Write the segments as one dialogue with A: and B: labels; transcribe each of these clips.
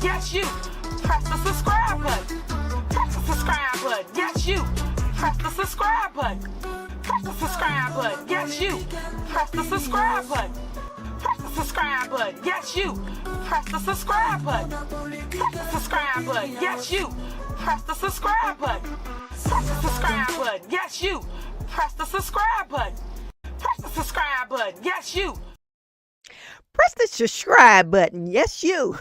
A: Yes, you. Press the subscribe button. Press the subscribe button. Yes, you. Press the subscribe button. Press the subscribe button. Yes, you. Press the subscribe button. Press the subscribe button. Yes, you. Press the subscribe button. Press the subscribe button. Yes, you. Press the subscribe button. Press the subscribe button. Yes, you. Press the subscribe button. Press the subscribe button. Yes, you.
B: Press the subscribe button. Yes, you.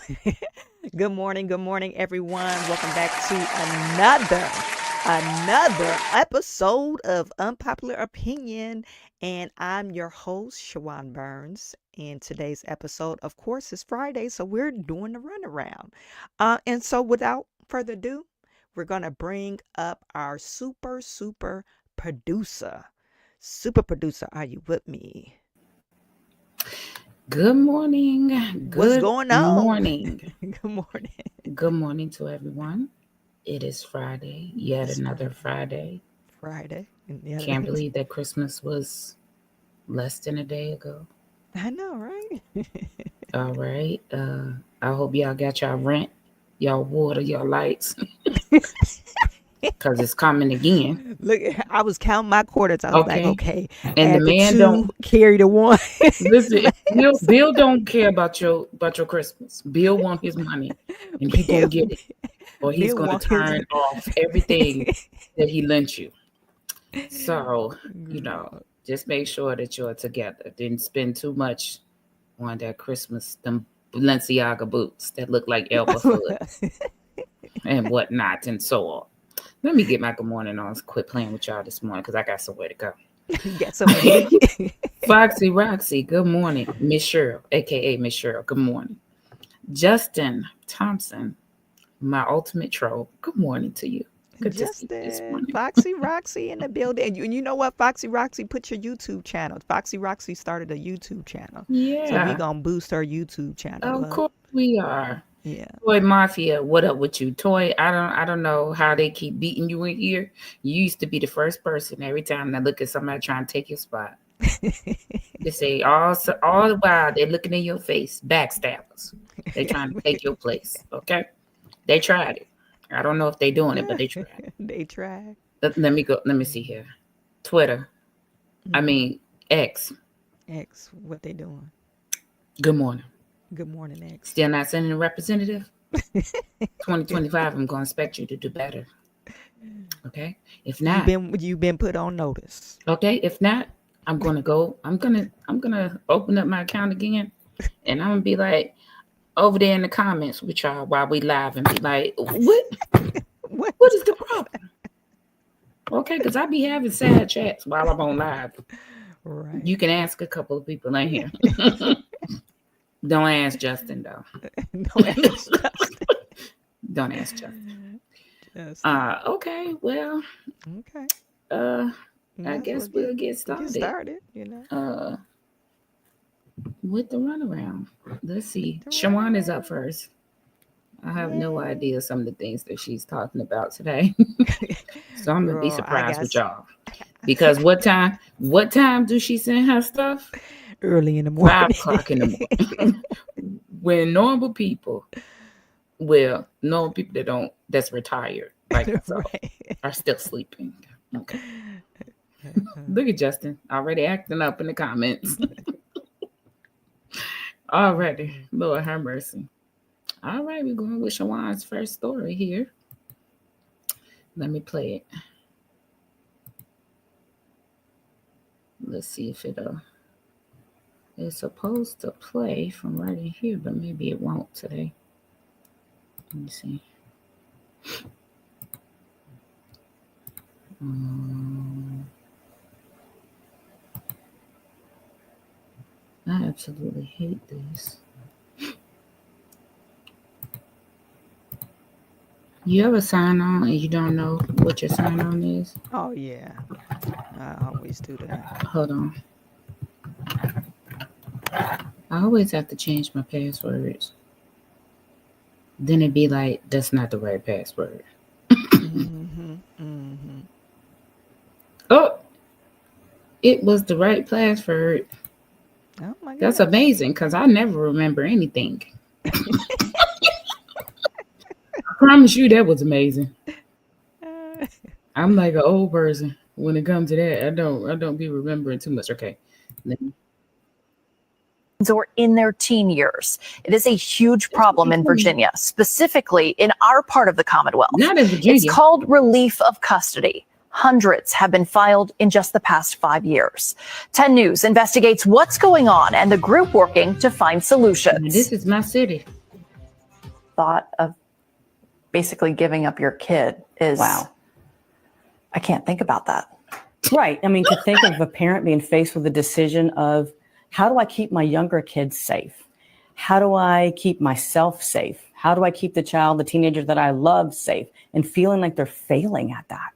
B: Good morning, everyone. Welcome back to another episode of Unpopular Opinion. And I'm your host, Shawan Burns. And today's episode, of course, is Friday, so we're doing the runaround. And so without further ado, we're going to bring up our super producer. Super producer, are you with me?
C: Good morning.
B: What's going on?
C: Morning.
B: Good morning.
C: Good morning to everyone. It is Friday, yet another Friday. Can't believe that Christmas was less than a day ago.
B: I know, right?
C: All right. I hope y'all got y'all rent, y'all water, y'all lights. Because it's coming again.
B: Look, I was counting my quarters. I was like, okay.
C: And the man don't
B: carry the one.
C: Listen, Bill don't care about your Christmas. Bill want his money, and he gonna get it, or he's gonna turn off everything that he lent you. So just make sure that you're together. Didn't spend too much on that Christmas. Them Balenciaga boots that look like elbow foot and whatnot, and so on. Let me get my good morning on. Quit playing with y'all this morning because I got somewhere to go. Foxy Roxy, good morning. Miss Cheryl, aka Miss Cheryl, good morning. Justin Thompson, my ultimate troll, good morning to you. Good
B: Justin, to see you this morning. Foxy Roxy in the building. And you know what, Foxy Roxy, put your YouTube channel. Foxy Roxy started a YouTube channel.
C: Yeah.
B: So we're going to boost her YouTube channel.
C: Of course we are.
B: Yeah.
C: Toy Mafia, what up with you? Toy, I don't know how they keep beating you in here. You used to be the first person every time I look at somebody trying to take your spot. They say all the while they're looking in your face, backstabbers. They're trying to take your place. Okay, they tried it. I don't know if they're doing it, but they tried.
B: They tried.
C: Let me go. Let me see here. Twitter. I mean X.
B: X. What they doing?
C: Good morning.
B: Good morning, X.
C: Still not sending a representative? 2025, I'm going to expect you to do better. Okay? If not,
B: you've been put on notice.
C: Okay? If not, I'm going to open up my account again, and I'm going to be like over there in the comments with y'all while we live and be like, what is the problem? Okay? Because I be having sad chats while I'm on live.
B: Right.
C: You can ask a couple of people in here. Don't ask Justin though. Don't ask Justin. Okay. Well.
B: Okay.
C: I guess we'll get started. With the runaround. Let's see. Shawan is up first. I have no idea some of the things that she's talking about today. So I'm gonna be surprised with y'all. Because what time do she send her stuff?
B: Early in the morning.
C: 5 o'clock in the morning. When normal people that's retired, like myself, are still sleeping. Okay. Look at Justin already acting up in the comments. Already. Lord have mercy. All right, we're going with Shawan's first story here. Let me play it. Let's see if it's supposed to play from right in here, but maybe it won't today. Let me see. I absolutely hate this. You ever sign on and you don't know what your sign on is?
B: Oh, yeah. I always do that.
C: Hold on. I always have to change my passwords. Then it'd be like, that's not the right password. Oh, it was the right password.
B: Oh my God.
C: That's amazing because I never remember anything. promise you that was amazing.
B: Uh,
C: I'm like an old person when it comes to that. I don't be remembering too much. Okay.
D: or in their teen years. It is a huge problem in Virginia, specifically in our part of the Commonwealth.
C: Not in
D: It's
C: Virginia.
D: called relief of custody. Hundreds have been filed in just the past 5 years. 10 News investigates what's going on and the group working to find solutions.
C: This is my city.
D: Thought of basically giving up your kid is,
E: Wow.
D: I can't think about that.
E: Right. I mean, to think of a parent being faced with the decision of how do I keep my younger kids safe? How do I keep myself safe? How do I keep the child, the teenager that I love safe? And feeling like they're failing at that.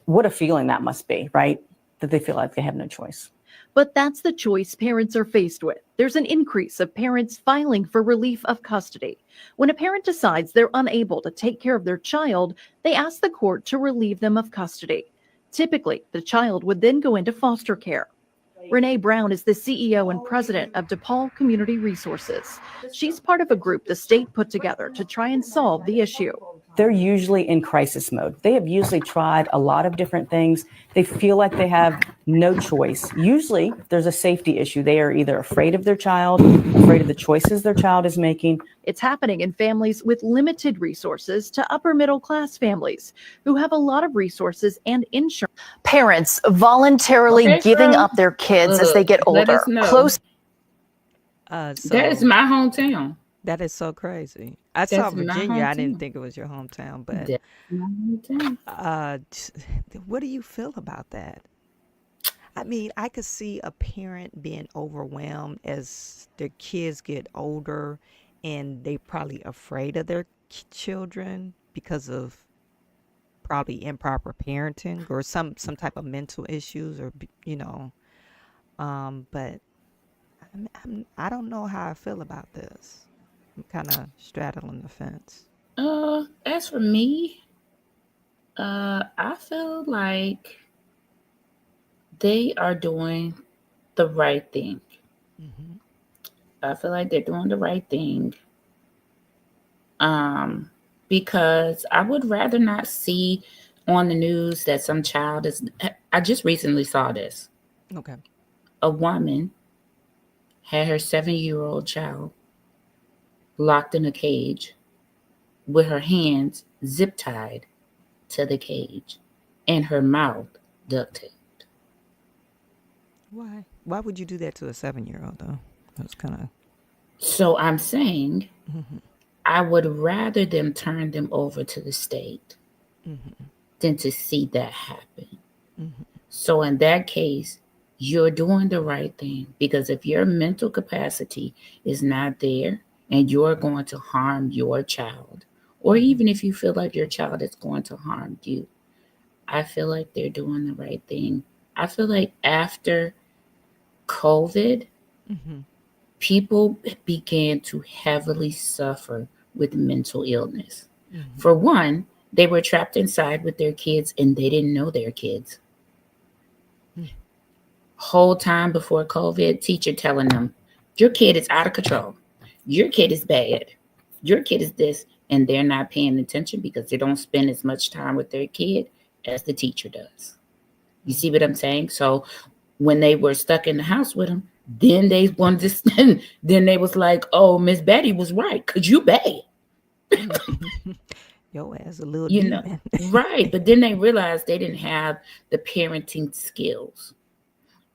E: What a feeling that must be, right? That they feel like they have no choice.
F: But that's the choice parents are faced with. There's an increase of parents filing for relief of custody. When a parent decides they're unable to take care of their child, they ask the court to relieve them of custody. Typically, the child would then go into foster care. Renee Brown is the CEO and president of DePaul Community Resources. She's part of a group the state put together to try and solve the issue.
E: They're usually in crisis mode. They have usually tried a lot of different things. They feel like they have no choice. Usually there's a safety issue. They are either afraid of their child, afraid of the choices their child is making.
F: It's happening in families with limited resources to upper middle class families who have a lot of resources and insurance.
D: Parents voluntarily giving up their kids as they get
C: Let
D: older.
C: us know.
D: Close
B: so
C: That is my hometown.
B: that is so crazy. I saw
C: That's my
B: Virginia. I didn't
C: hometown.
B: think it was your hometown, but
C: That's my hometown.
B: what do you feel about that? I mean, I could see a parent being overwhelmed as their kids get older and they probably afraid of their children because of probably improper parenting or some type of mental issues or but I don't know how I feel about this. I'm kind of straddling the fence.
C: As for me, I feel like they are doing the right thing.
B: Hmm.
C: I feel like they're doing the right thing. Because I would rather not see on the news that some child is. I just recently saw this.
B: Okay.
C: A woman had her 7-year-old child locked in a cage with her hands zip tied to the cage and her mouth duct taped.
B: Why? Why would you do that to a 7-year-old though? That's kind of.
C: So I'm saying
B: Hmm.
C: I would rather them turn them over to the state
B: Hmm.
C: than to see that happen.
B: Hmm.
C: So in that case, you're doing the right thing, because if your mental capacity is not there and you're going to harm your child, or even if you feel like your child is going to harm you, I feel like they're doing the right thing. I feel like after COVID,
B: Hmm.
C: people began to heavily suffer with mental illness.
B: Hmm.
C: For one, they were trapped inside with their kids and they didn't know their kids. Whole time before COVID, teacher telling them, your kid is out of control. Your kid is bad. Your kid is this. And they're not paying attention because they don't spend as much time with their kid as the teacher does. You see what I'm saying? So when they were stuck in the house with them, then they wanted to, then they was like, oh, Miss Betty was right, because you bad.
B: Yo ass a little
C: You know,
B: demon.
C: right. But then they realized they didn't have the parenting skills.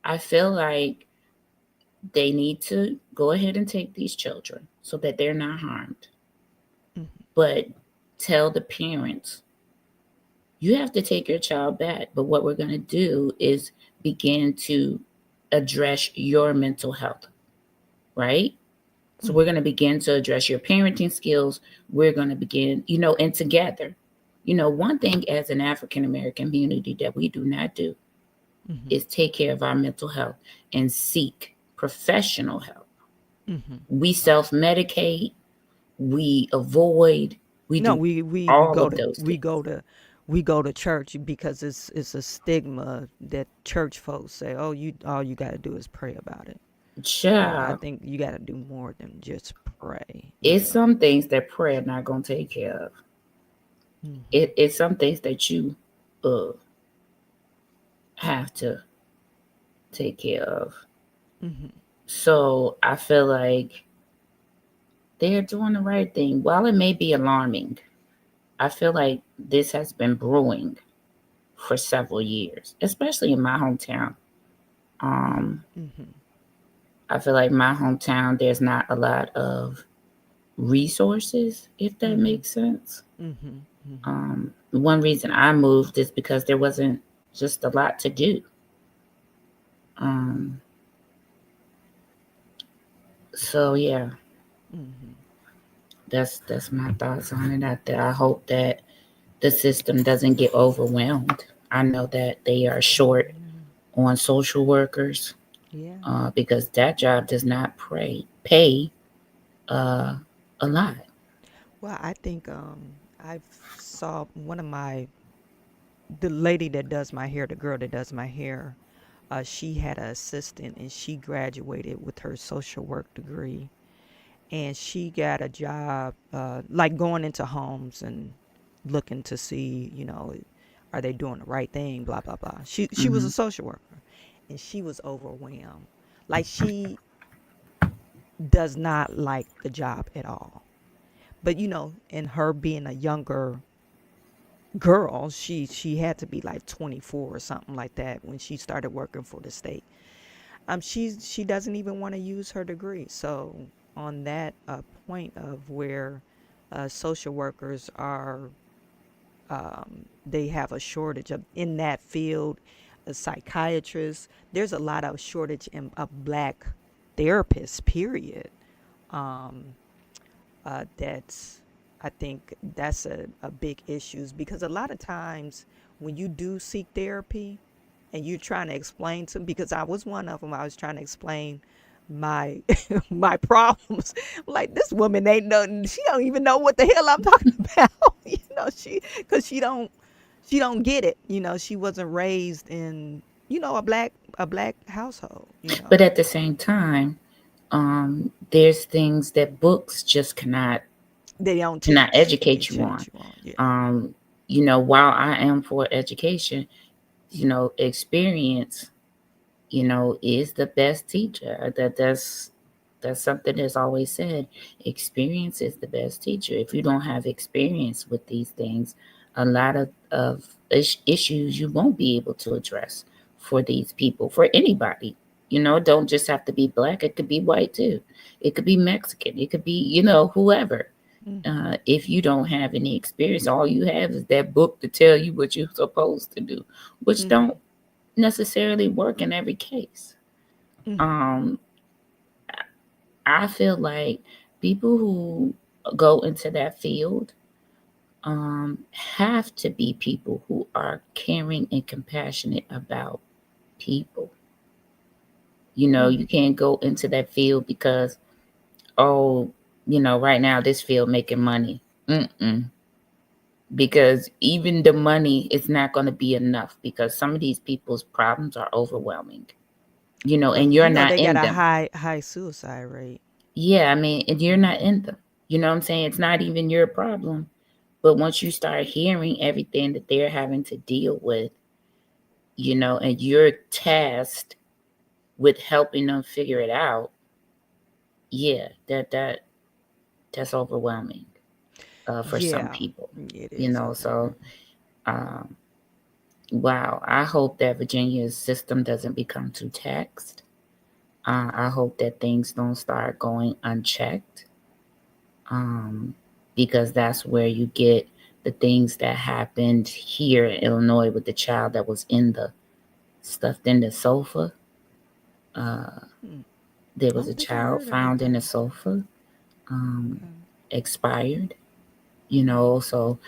C: I feel like they need to go ahead and take these children so that they're not harmed.
B: Mhm.
C: But tell the parents, you have to take your child back. But what we're going to do is begin to address your mental health, right? So we're going to begin to address your parenting skills. We're going to begin, and together, one thing as an African-American community that we do not do
B: Mhm.
C: is take care of our mental health and seek professional help.
B: Mhm.
C: We self-medicate, we avoid, we
B: No,
C: do
B: we
C: all
B: go
C: of
B: to
C: those things.
B: we go to church because it's a stigma that church folks say, oh, you all you got to do is pray about it. I
C: Child,
B: think you got to do more than just pray.
C: it's some things that prayer not going to take care of.
B: Mm-hmm.
C: It's some things that you uh have to take care of.
B: Mm-hmm.
C: So I feel like they're doing the right thing. While it may be alarming, I feel like this has been brewing for several years, especially in my hometown. Um,
B: Mm-hmm.
C: I feel like my hometown, there's not a lot of resources, if that
B: Mm-hmm.
C: makes sense.
B: Mm-hmm. Mm-hmm.
C: One reason I moved is because there wasn't just a lot to do. Um, so yeah,
B: Mm-hmm.
C: that's my thoughts on it. I hope that the system doesn't get overwhelmed. I know that they are short on social workers
B: Yeah.
C: because that job does not pay uh, a lot.
B: Well, I think I saw one of my the lady that does my hair, the girl that does my hair. She had an assistant, and she graduated with her social work degree, and she got a job like going into homes and looking to see, are they doing the right thing, blah blah blah. She was
C: Hmm.
B: a social worker, and she was overwhelmed. Like, she does not like the job at all. But in her being a younger girl, she had to be like 24 or something like that when she started working for the state. She doesn't even want to use her degree. So on that point of where social workers are, they have a shortage of in that field, a psychiatrist. There's a lot of shortage of black therapists. Period. Um, that's I think that's a big issue, because a lot of times when you do seek therapy and you're trying to explain to them, because I was one of them, I was trying to explain my my problems. Like, this woman ain't nothing, she don't even know what the hell I'm talking about. Because she don't get it. She wasn't raised in a black household.
C: But at the same time, there's things that books just
B: They don't
C: cannot
B: teach and
C: educate you on.
B: change you on. Yeah.
C: Um, while I am for education, experience, is the best teacher. That's something that's always said. Experience is the best teacher. If you don't have experience with these things, a lot of issues you won't be able to address for these people, for anybody. It don't just have to be black. It could be white too. It could be Mexican. It could be, whoever.
B: Mm-hmm.
C: If you don't have any experience, all you have is that book to tell you what you're supposed to do, which
B: Mm-hmm.
C: don't necessarily work in every case.
B: Mm-hmm.
C: Um, I feel like people who go into that field have to be people who are caring and compassionate about people. You
B: Mm-hmm.
C: can't go into that field because, oh, right now this field making money. Mm-mm. Because even the money is not going to be enough, because some of these people's problems are overwhelming,
B: Well,
C: and you're not
B: they got
C: in
B: a
C: them.
B: high suicide rate.
C: Yeah, I mean, and you're not in them. You know what I'm saying? It's not even your problem. But once you start hearing everything that they're having to deal with, and you're tasked with helping them figure it out, yeah, that's overwhelming for some
B: Yeah,
C: people.
B: it is
C: So
B: overwhelming.
C: um, wow, I hope that Virginia's system doesn't become too taxed. I hope that things don't start going unchecked, um, because that's where you get the things that happened here in Illinois with the child that was stuffed in the sofa. Uh,
B: Hmm.
C: there
B: I
C: was a
B: don't think I
C: child
B: heard about
C: found in
B: that.
C: the sofa, um,
B: Okay.
C: expired. So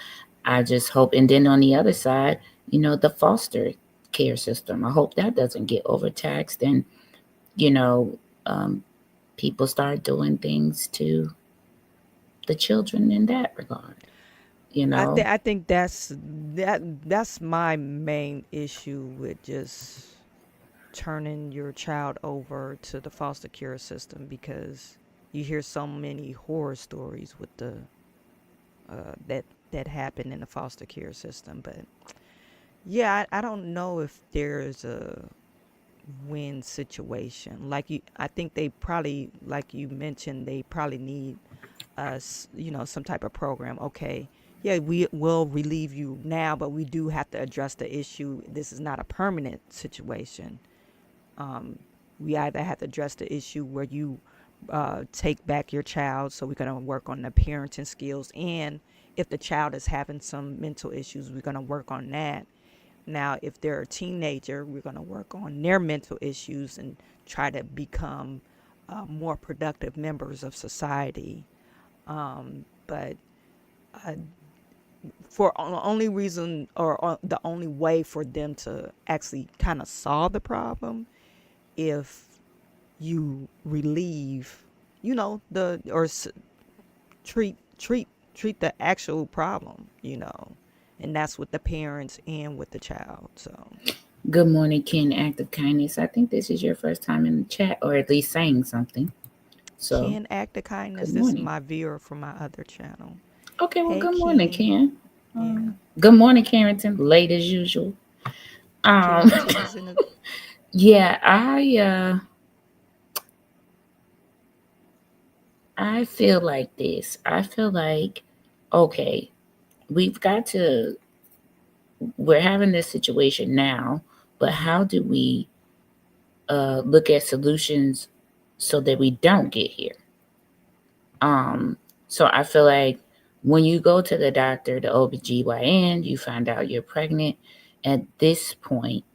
C: I just hope. And then on the other side, the foster care system. I hope that doesn't get overtaxed, and you know, um, people start doing things to the children in that regard. You
B: I
C: know,
B: think I think that's my main issue with just turning your child over to the foster care system, because you hear so many horror stories with that that happen in the foster care system. But yeah, I don't know if there's a win situation. Like I think they probably, like you mentioned, they probably need us, some type of program. Okay, yeah, we will relieve you now, but we do have to address the issue. This is not a permanent situation. We either have to address the issue where you take back your child, so we're going to work on the parenting skills, and if the child is having some mental issues, we're going to work on that. Now, if they're a teenager, we're going to work on their mental issues and try to become more productive members of society. But for the only reason, or the only way for them to actually kind of solve the problem, if you relieve, the or treat the actual problem, and that's with the parents and with the child. So
C: Good morning, Ken. Act of kindness. I think this is your first time in the chat, or at least saying something. So,
B: Ken, act of kindness.
C: good
B: This is
C: morning.
B: my viewer from my other channel.
C: Okay, well,
B: Hey,
C: good morning,
B: Ken.
C: Ken.
B: Yeah,
C: Good morning, Carrington. Late as usual. Um,
B: Carrington is in a.
C: yeah, I feel like this. I feel like, okay, we've got to. We're having this situation now, but how do we look at solutions so that we don't get here? So I feel like when you go to the doctor, the OBGYN, you find out you're pregnant. At this point,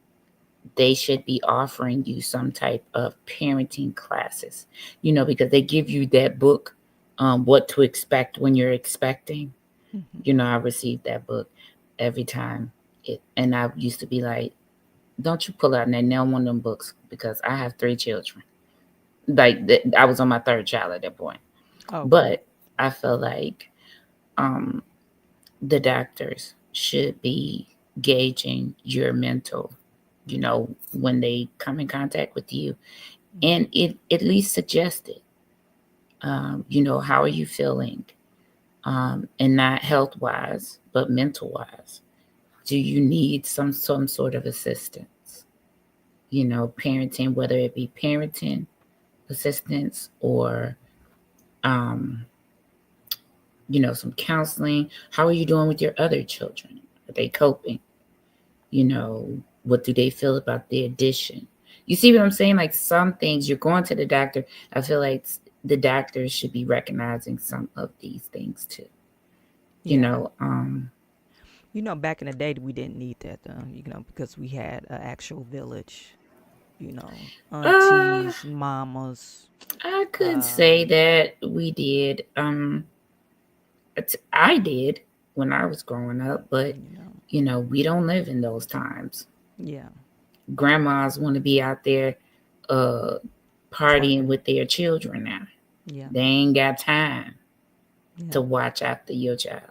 C: they should be offering you some type of parenting classes, because they give you that book, What to Expect When You're Expecting.
B: Mhm.
C: I received that book every time. And I used to be like, don't you pull out now one of them books, because I have 3 children. Like, I was on my 3rd child at that point.
B: Okay.
C: But I feel like um, the doctors should be gauging your mental, when they come in contact with you, and it at least suggested, how are you feeling, and not health wise, but mental wise. Do you need some sort of assistance? Parenting, whether it be parenting assistance or um, some counseling. How are you doing with your other children? Are they coping? What do they feel about the addition? You see what I'm saying? Like, some things, you're going to the doctor. I feel like the doctors should be recognizing some of these things too. You
B: Yeah.
C: know, um,
B: Back in the day, we didn't need that, though, because we had an actual village,
C: uh,
B: aunties, mamas.
C: I could say
B: Um,
C: that we did. I did when I was growing up, but
B: you know,
C: we don't live in those times.
B: yeah,
C: Grandmas want to be out there uh partying
B: twerking.
C: with their children now.
B: Yeah,
C: They ain't got time
B: yeah.
C: to watch after your child.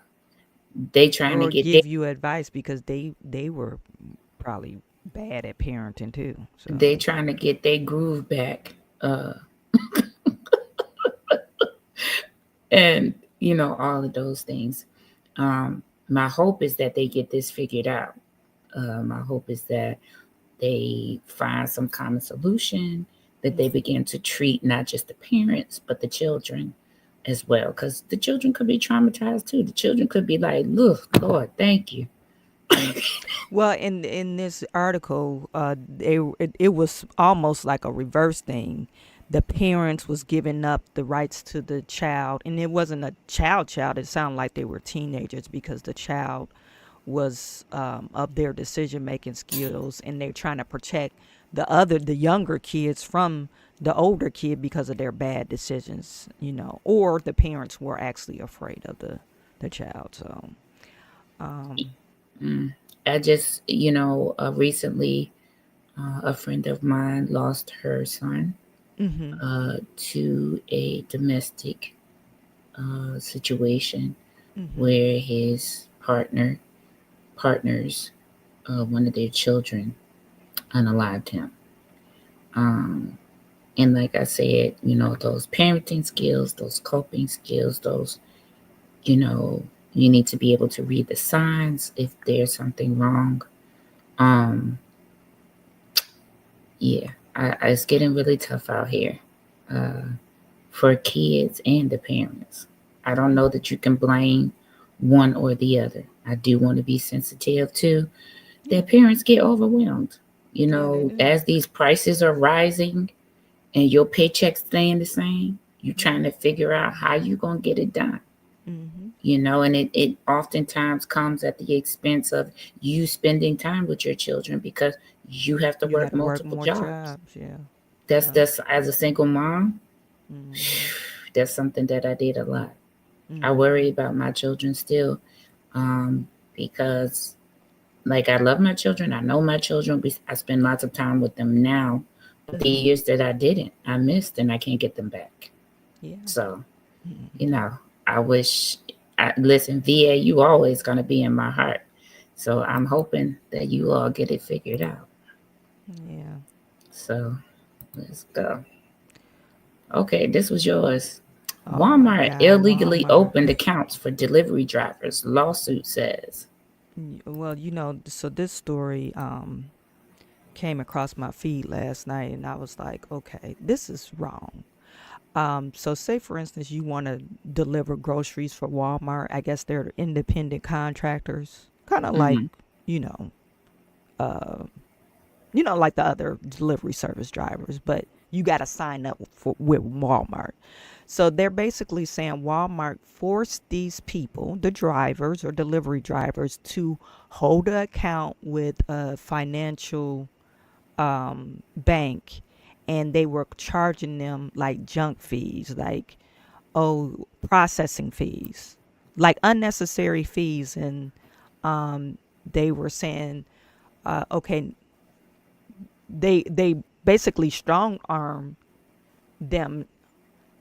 C: They trying to
B: Or
C: get their
B: give you advice because they were probably bad at parenting too. So
C: they trying to get their groove back. Uh and all of those things. My hope is that they get this figured out. My hope is that they find some common solution, that they begin to treat not just the parents but the children as well, because the children could be traumatized too. The children could be like, look, Lord, thank you.
B: well, in this article, it was almost like a reverse thing. The parents was giving up the rights to the child, and it wasn't a child. It sounded like they were teenagers because the child was of their decision making skills, and they're trying to protect the younger kids from the older kid because of their bad decisions, or the parents were actually afraid of the child. So, um,
C: Mm. I just, recently, a friend of mine lost her son
B: mhm,
C: to a domestic situation
B: mhm,
C: where his partners, one of their children, unalived him. Um, and like I said, those parenting skills, those coping skills, those, you know, You need to be able to read the signs if there's something wrong. Um, yeah, it's getting really tough out here for kids and the parents. I don't know that you can blame one or the other. I do want to be sensitive to that parents get overwhelmed. As these prices are rising and your paycheck staying the same, you're trying to figure out how you gonna get it done. And it oftentimes comes at the expense of you spending time with your children because you have to
B: You
C: work
B: got to work
C: multiple
B: more
C: jobs.
B: jobs. Yeah.
C: That's as a single mom,
B: Mhm.
C: that's something that I did a lot. I
B: Mhm.
C: worry about my children still, because like I love my children. I know my children. I spend lots of time with them now, but the years that I didn't, I missed, and I can't get them back.
B: Yeah.
C: So,
B: Mhm.
C: you know, I wish. Listen, VA, you always gonna be in my heart. So I'm hoping that you all get it figured out.
B: Yeah.
C: So let's go. Okay, this was yours.
B: Oh my
C: Walmart
B: God,
C: illegally
B: Walmart.
C: opened accounts for delivery drivers. Lawsuit says.
B: Well, so this story came across my feed last night, and I was like, okay, this is wrong. So say for instance, you want to deliver groceries for Walmart. I guess they're independent contractors, kind of like,
C: Mm-hmm.
B: you know, uh, like the other delivery service drivers, but you got to sign up with Walmart. So they're basically saying Walmart forced these people, the drivers or delivery drivers, to hold an account with a financial bank, and they were charging them like junk fees, like processing fees, like unnecessary fees, and they were saying, okay, they basically strong arm them.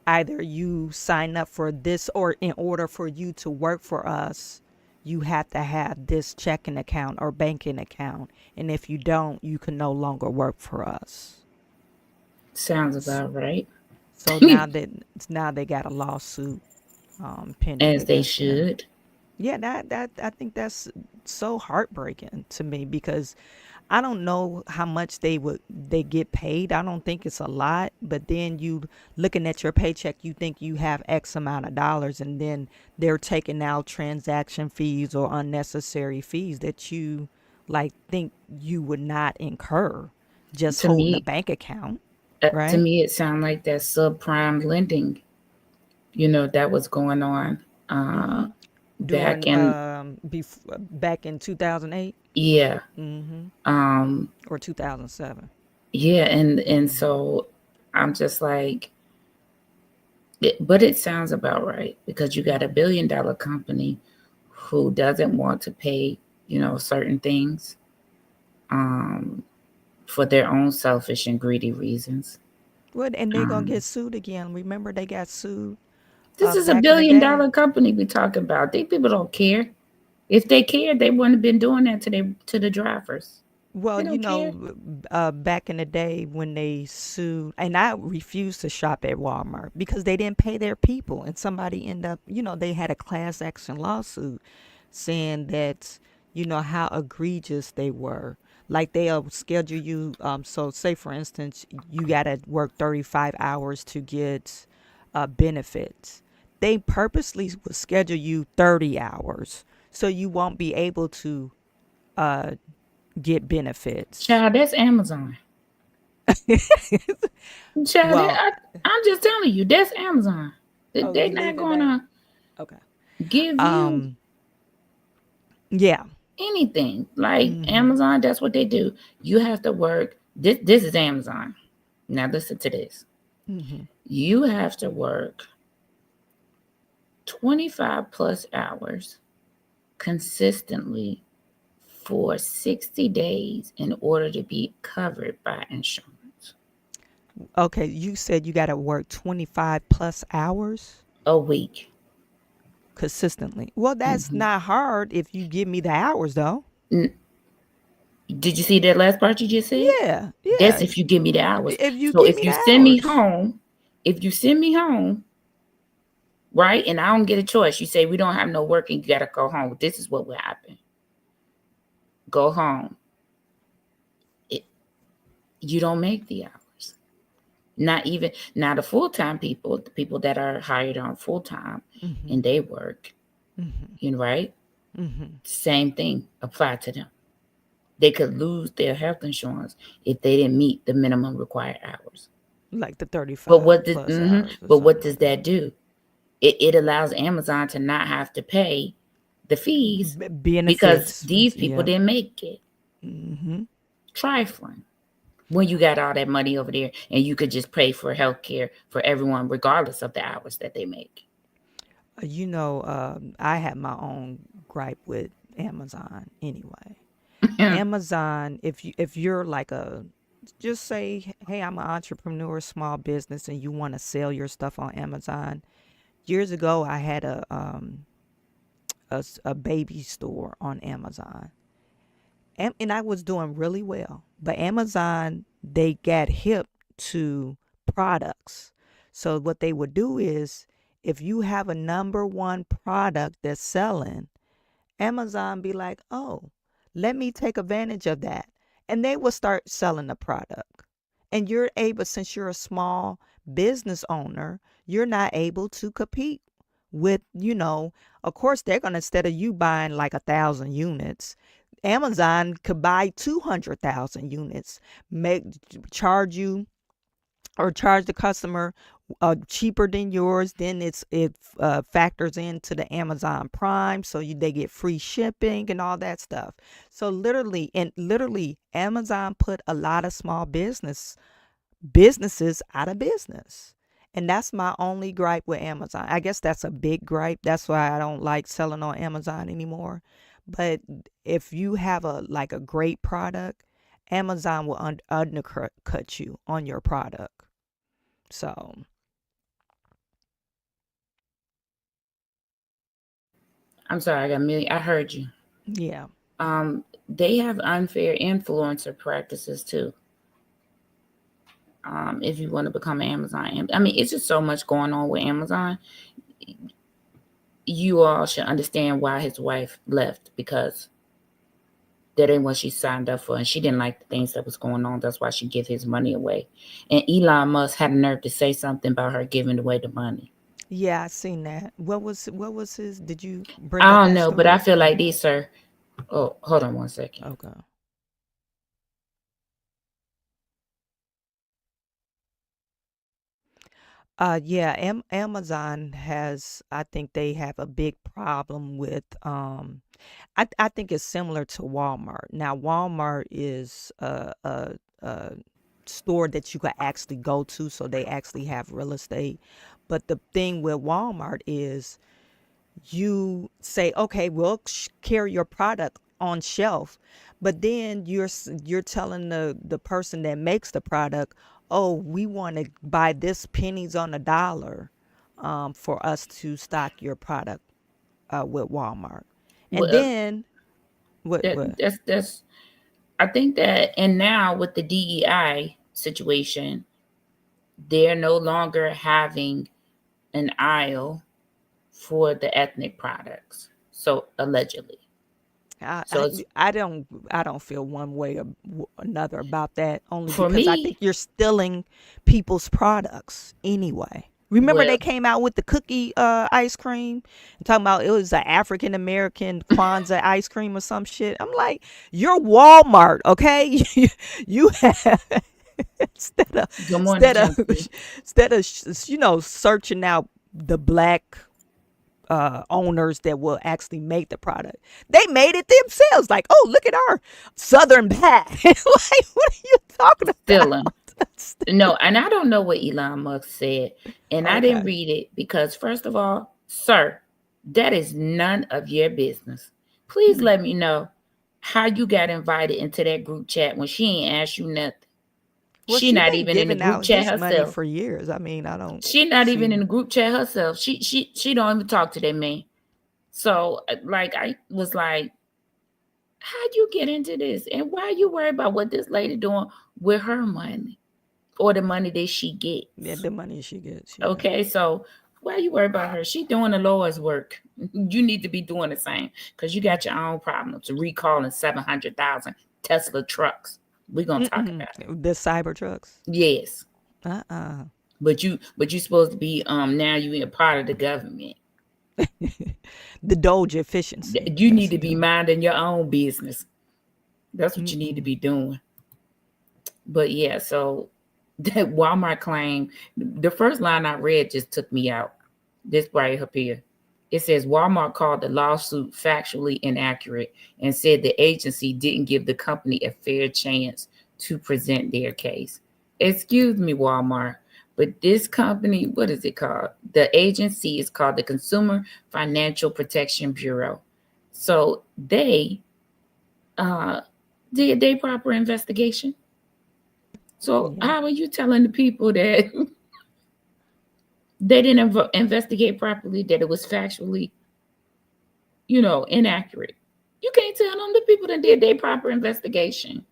B: Either you sign up for this, or in order for you to work for us, you have to have this checking account or banking account, and if you don't, you can no longer work for us.
C: Sounds about right.
B: So now they got a lawsuit pending
C: As they
B: against them.
C: should.
B: Yeah, that I think that's so heartbreaking to me, because I don't know how much they get paid. I don't think it's a lot, but then you looking at your paycheck, you think you have X amount of dollars, and then they're taking out transaction fees or unnecessary fees that you like think you would not incur just
C: To
B: holding a
C: me,
B: bank account,
C: to
B: right?
C: me, it sounds like that subprime lending. That was going on
B: Mm-hmm.
C: back
B: During
C: in,
B: back in 2008.
C: yeah,
B: Mm-hmm.
C: um,
B: Or 2007.
C: yeah, and
B: Mm-hmm.
C: so I'm just like, but it sounds about right because you got a $1 billion company who doesn't want to pay, certain things, um, for their own selfish and greedy reasons.
B: What? And they gonna
C: Um,
B: get sued again. Remember they got sued
C: this is a
B: back in the
C: billion
B: day.
C: dollar company we talking about. These people don't care. If they cared, they wouldn't have been doing that to the drivers.
B: Well,
C: They don't care.
B: back in the day when they sued, and I refused to shop at Walmart because they didn't pay their people, and somebody ended up, they had a class action lawsuit saying that, how egregious they were. Like they'll schedule you. So say for instance, you gotta work 35 hours to get benefits. They purposely will schedule you 30 hours so you won't be able to uh get benefits.
C: Child, that's Amazon. Child,
B: Well,
C: I'm just telling you, that's Amazon.
B: oh,
C: They're
B: you
C: not
B: leaving,
C: going
B: babe?
C: to
B: Okay.
C: give you
B: Um, yeah.
C: anything. Like
B: Mm-hmm.
C: Amazon, that's what they do. You have to work. This is Amazon. Now listen to this.
B: Mm-hmm.
C: You have to work 25 plus hours consistently for 60 days in order to be covered by insurance
B: Okay, you said you got to work 25 plus hours
C: a week.
B: consistently. Well, that's
C: Mhm.
B: not hard if you give me the hours, though.
C: N- Did you see that last part you just said?
B: Yeah,
C: That's
B: yeah.
C: if you give me the hours.
B: If you
C: So
B: give
C: if
B: me
C: you
B: the
C: send me
B: hours.
C: home, if you send me home right? And I don't get a choice. You say we don't have no work and you got to go home. This is what will happen. Go home. You don't make the hours. Not the full-time people, the people that are hired on full-time and they work, right? Same thing apply to them. They could lose their health insurance if they didn't meet the minimum required hours.
B: Like the 35
C: But what does
B: plus hours.
C: but what does that do? It allows Amazon to not have to pay the fees because these people didn't make it. Trifling. When you got all that money over there and you could just pay for health care for everyone regardless of the hours that they make.
B: I have my own gripe with Amazon anyway. Amazon, if you're like just say, hey, I'm an entrepreneur, small business, and you want to sell your stuff on Amazon. Years ago, I had a baby store on Amazon, and I was doing really well. But Amazon, they got hip to products. So what they would do is, if you have a number one product that's selling, Amazon be like, oh, let me take advantage of that. And they will start selling the product. And you're able, since you're a small business owner, you're not able to compete with, of course, they're going to, instead of you buying like 1,000 units, Amazon could buy 200,000 units, charge the customer cheaper than yours. Then it factors into the Amazon Prime, so they get free shipping and all that stuff. So literally Amazon put a lot of small businesses out of business. And that's my only gripe with Amazon. I guess that's a big gripe. That's why I don't like selling on Amazon anymore. But if you have a great product, Amazon will undercut you on your product. So
C: I'm sorry, I heard you.
B: yeah.
C: They have unfair influencer practices too. If you want to become an Amazon, I mean, it's just so much going on with Amazon. You all should understand why his wife left, because that ain't what she signed up for, and she didn't like the things that was going on. That's why she gave his money away. And Elon Musk had a nerve to say something about her giving away the money.
B: Yeah, I seen that. What was his? Did you bring
C: I
B: up
C: don't
B: that
C: know, but I
B: story?
C: feel like these, sir. Oh, hold on one second.
B: Okay. Yeah, Amazon has, I think they have a big problem with, I think it's similar to Walmart. Now, Walmart is a store that you could actually go to, so they actually have real estate. But the thing with Walmart is, you say, okay, we'll carry your product on shelf, but then you're telling the person that makes the product, oh, we want to buy this pennies on the dollar, for us to stock your product with Walmart. And
C: Well,
B: then what?
C: that's I think that, and now with the DEI situation, they're no longer having an aisle for the ethnic products. So allegedly.
B: I,
C: So
B: I
C: it's,
B: I don't feel one way or another about that, only
C: for
B: because I think
C: me,
B: you're stealing people's products anyway. Remember
C: well,
B: they came out with the cookie ice cream and talking about it was an African American Kwanza ice cream or some shit. I'm like, you're Walmart, okay? You have instead of
C: good morning,
B: instead of
C: Chauncey.
B: instead of searching out the black owners that will actually make the product. They made it themselves. Like, oh, look at our Southern Pat. Like, what are you talking
C: Stealing.
B: about?
C: No, and I don't know what Elon Musk said, and I didn't
B: Okay.
C: read it because, first of all, sir, that is none of your business. Please let me know how you got invited into that group chat when she ain't asked you nothing.
B: Well,
C: She
B: she
C: not
B: been
C: even in the
B: giving
C: group
B: out
C: chat
B: his money
C: herself.
B: for years. I mean, I don't
C: She not even in
B: see.
C: the group chat herself. She don't even talk to that man. So like I was like, how'd you get into this? And why you worried about what this lady doing with her money or the money that she
B: Yeah,
C: gets?
B: the money she gets. Yeah.
C: Okay, so Why are you worried about her? She doing the Lord's work. You need to be doing the same because you got your own problems. Recalling 700,000 Tesla trucks. We're gonna talk about it.
B: The cyber trucks.
C: Yes,
B: Uh-uh.
C: but you supposed to be now you a part of the government.
B: The Doge efficiency,
C: You need to
B: basically.
C: be minding your own business. That's what you need to be doing. But yeah, so that Walmart claim, the first line I read just took me out. This right up here. It says Walmart called the lawsuit factually inaccurate and said the agency didn't give the company a fair chance to present their case. Excuse me, Walmart, but this company, what is it called? The agency is called the Consumer Financial Protection Bureau. So they did their proper investigation. So how are you telling the people that they didn't investigate properly, that it was factually, inaccurate? You can't tell them the people that did their proper investigation.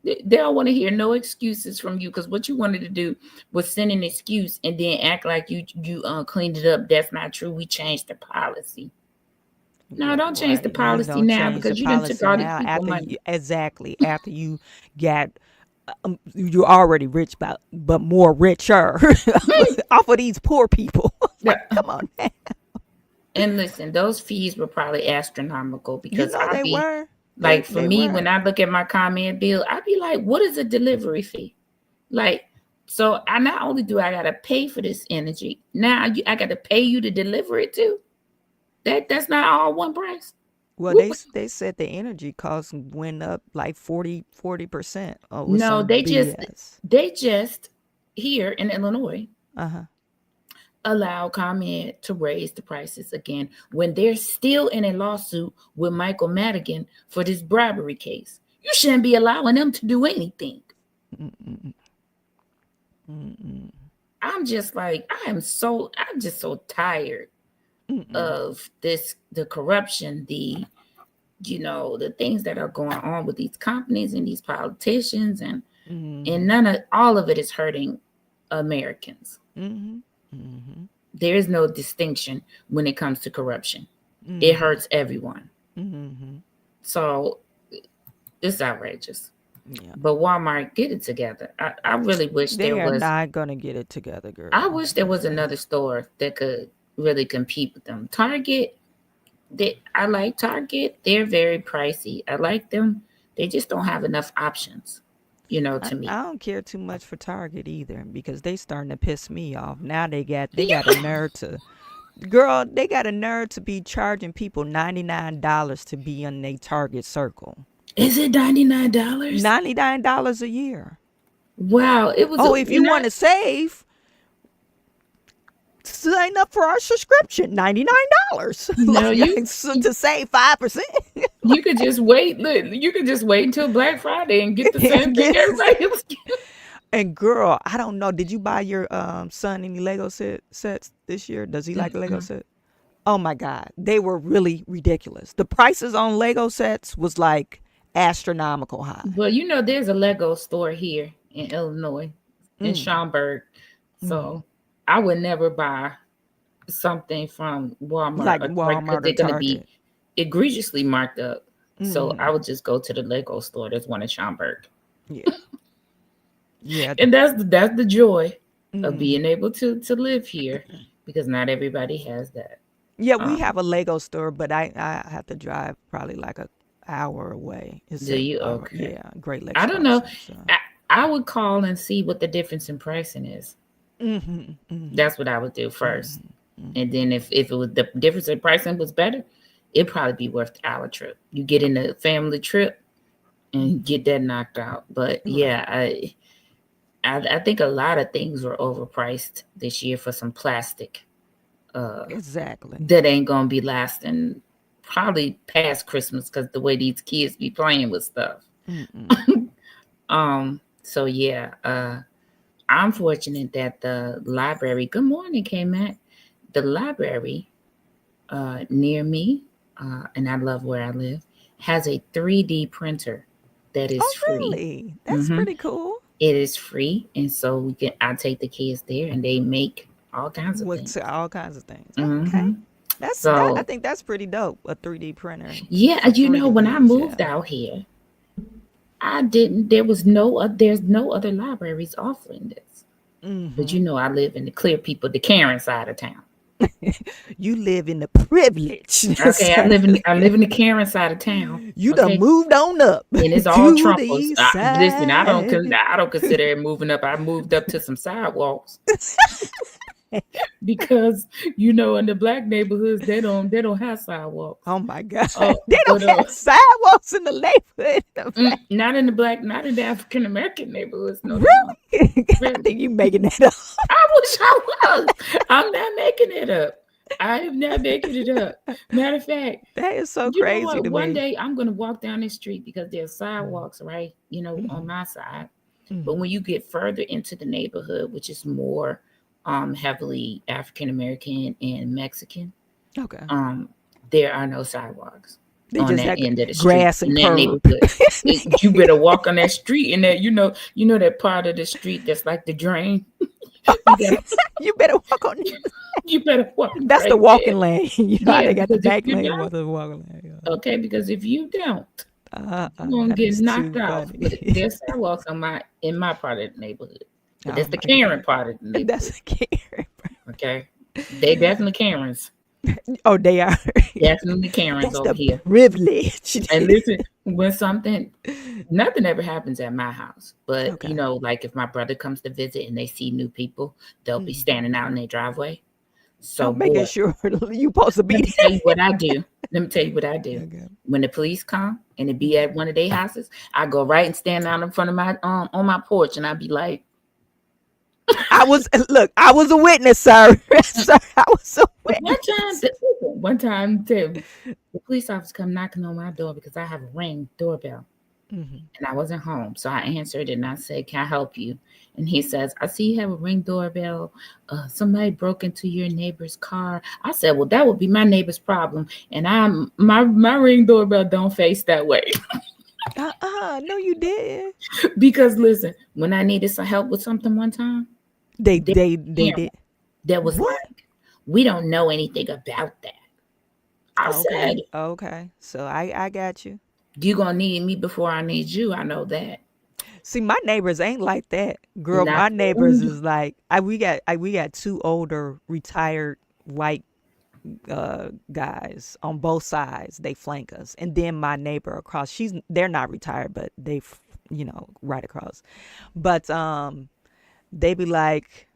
C: They don't want to hear no excuses from you because what you wanted to do was send an excuse and then act like you cleaned it up. That's not true. We changed the policy. No, don't change the policy now because you didn't took all these people money.
B: After you got you're already rich, but more richer off of these poor people. Like, come on now.
C: And listen, those fees were probably astronomical because
B: They were.
C: Like for me, when I look at my comment bill, I'd be like, what is a delivery fee? Like, so I not only do I gotta pay for this energy, now I gotta pay you to deliver it too. That's not all one price.
B: Well, they said the energy costs went up like 40%.
C: No, they just here in Illinois allow ComEd to raise the prices again when they're still in a lawsuit with Michael Madigan for this bribery case. You shouldn't be allowing them to do anything. I'm just so tired of the corruption, the things that are going on with these companies and these politicians, and all of it is hurting Americans. There is no distinction when it comes to corruption. It hurts everyone. So it's outrageous. Yeah. But Walmart, get it together. I really wish
B: they are not gonna get it together, girl.
C: I wish there was another store that could really compete with them. Target, I like Target. They're very pricey. I like them. They just don't have enough options, to me.
B: I don't care too much for Target either because they starting to piss me off. Now they got a nerve to, girl, they got a nerve to be charging people $99 to be in their Target circle.
C: Is it $99?
B: $99 a year.
C: Wow. It was.
B: If you want to save, sign up for our subscription, $99.
C: No,
B: to save 5%.
C: You could just wait. You could just wait until Black Friday and get the same thing everybody else gets.
B: And girl, I don't know. Did you buy your son any Lego sets this year? Does he like Lego sets? Oh my God, they were really ridiculous. The prices on Lego sets was like astronomical high.
C: Well, there's a Lego store here in Illinois, in Schaumburg. So I would never buy something from Walmart.
B: Like Walmart,
C: they're going to be egregiously marked up. So I would just go to the Lego store. There's one in Schaumburg.
B: Yeah. Yeah.
C: And that's the joy of being able to live here, because not everybody has that.
B: Yeah, we have a Lego store, but I have to drive probably like an hour away.
C: Do you? Okay.
B: Yeah, Great Lakes.
C: I don't know. So. I would call and see what the difference in pricing is. That's what I would do first. And then if it was the difference in pricing was better, it'd probably be worth our trip. You get in a family trip and get that knocked out. But yeah, I think a lot of things were overpriced this year for some plastic.
B: Exactly.
C: That ain't gonna be lasting probably past Christmas because the way these kids be playing with stuff. So yeah, I'm fortunate that the library. Good morning, K-Mac. The library near me, and I love where I live, has a 3D printer that is free.
B: Really? That's pretty cool.
C: It is free, and so I take the kids there, and they make all kinds of
B: With
C: things.
B: all kinds of things. Okay.
C: Hmm.
B: I
C: So
B: think that's pretty dope. A 3D printer
C: yeah,
B: for
C: you know, when I
B: 3Ds.
C: moved
B: Yeah.
C: out here, I didn't. There was no. There's no other libraries offering this. But
B: Hmm.
C: you know, I live in the clear people, the Karen side of town.
B: You live in the privilege,
C: Okay,
B: sir.
C: I live in the Karen side of town.
B: You done
C: Okay,
B: moved on up
C: and it's all
B: to the
C: trumpers.
B: east
C: Listen,
B: side.
C: I don't consider it moving up. I moved up to some sidewalks because you know in the black neighborhoods they don't have sidewalks.
B: Oh my God.
C: Oh,
B: They
C: but
B: don't have sidewalks in the neighborhood.
C: not in the African American neighborhoods. No, they
B: Really?
C: don't.
B: I
C: Really,
B: think you making that up.
C: I wish I was. I'm not making it up. I am not making it up. Matter of fact,
B: That is so
C: you know
B: crazy
C: what?
B: to
C: One
B: me.
C: day I'm gonna walk down this street because there's sidewalks, right? You know, on
B: Mhm,
C: my side. But
B: mhm.
C: when you get further into the neighborhood, which is more heavily African American and Mexican,
B: Okay.
C: um, there are no sidewalks
B: They
C: on
B: just
C: that
B: have
C: end of the street
B: grass and
C: in that
B: curb.
C: neighborhood. You better walk on that street and that you know that part of the street that's like the drain. You got
B: You better walk on.
C: you better walk
B: That's the
C: right there.
B: walking lane. You know how
C: Yeah,
B: they got the
C: because if
B: back
C: you
B: lane
C: don't,
B: with the walking lane.
C: okay, because if you don't, you're gonna
B: That
C: get
B: is
C: knocked
B: too
C: off. But
B: funny.
C: there's sidewalks on my in my part of the neighborhood. But
B: Oh
C: that's the
B: my
C: Karen
B: God.
C: part of the
B: That's
C: neighborhood.
B: scary.
C: Okay. They definitely Karens.
B: Oh, they are.
C: Definitely Karens
B: That's
C: over
B: the
C: here.
B: privilege.
C: And listen, when something nothing ever happens at my house. But you
B: Okay.
C: know, like if my brother comes to visit and they see new people, they'll be
B: Mhm.
C: standing out in their driveway. So
B: I'm making
C: boy,
B: sure you supposed to
C: let
B: be
C: me tell you what I do. Let me tell you what I do.
B: there. Okay.
C: When the police come and it be
B: Mhm.
C: at one of their houses, I go right and stand out in front of my on my porch and I be like,
B: I was a witness, sir. Sir, I was a
C: one
B: witness.
C: time, the police officer come knocking on my door because I have a Ring doorbell
B: Mhm.
C: and I wasn't home. So I answered and I said, "Can I help you?" And he says, "I see you have a Ring doorbell. Somebody broke into your neighbor's car." I said, "Well, that would be my neighbor's problem, and my Ring doorbell don't face that way."
B: No, you did.
C: Because listen, when I needed some help with something one time, there was a
B: They
C: parent
B: did.
C: that was
B: What?
C: like, "We don't know anything about that." I
B: Okay.
C: said,
B: Okay. So I got you.
C: "You gonna need me before I need you. I know that."
B: See, my neighbors ain't like that. Girl,
C: Not
B: my neighbors is like we got two older retired white guys on both sides. They flank us. And then my neighbor across, they're not retired, but right across. But they be like,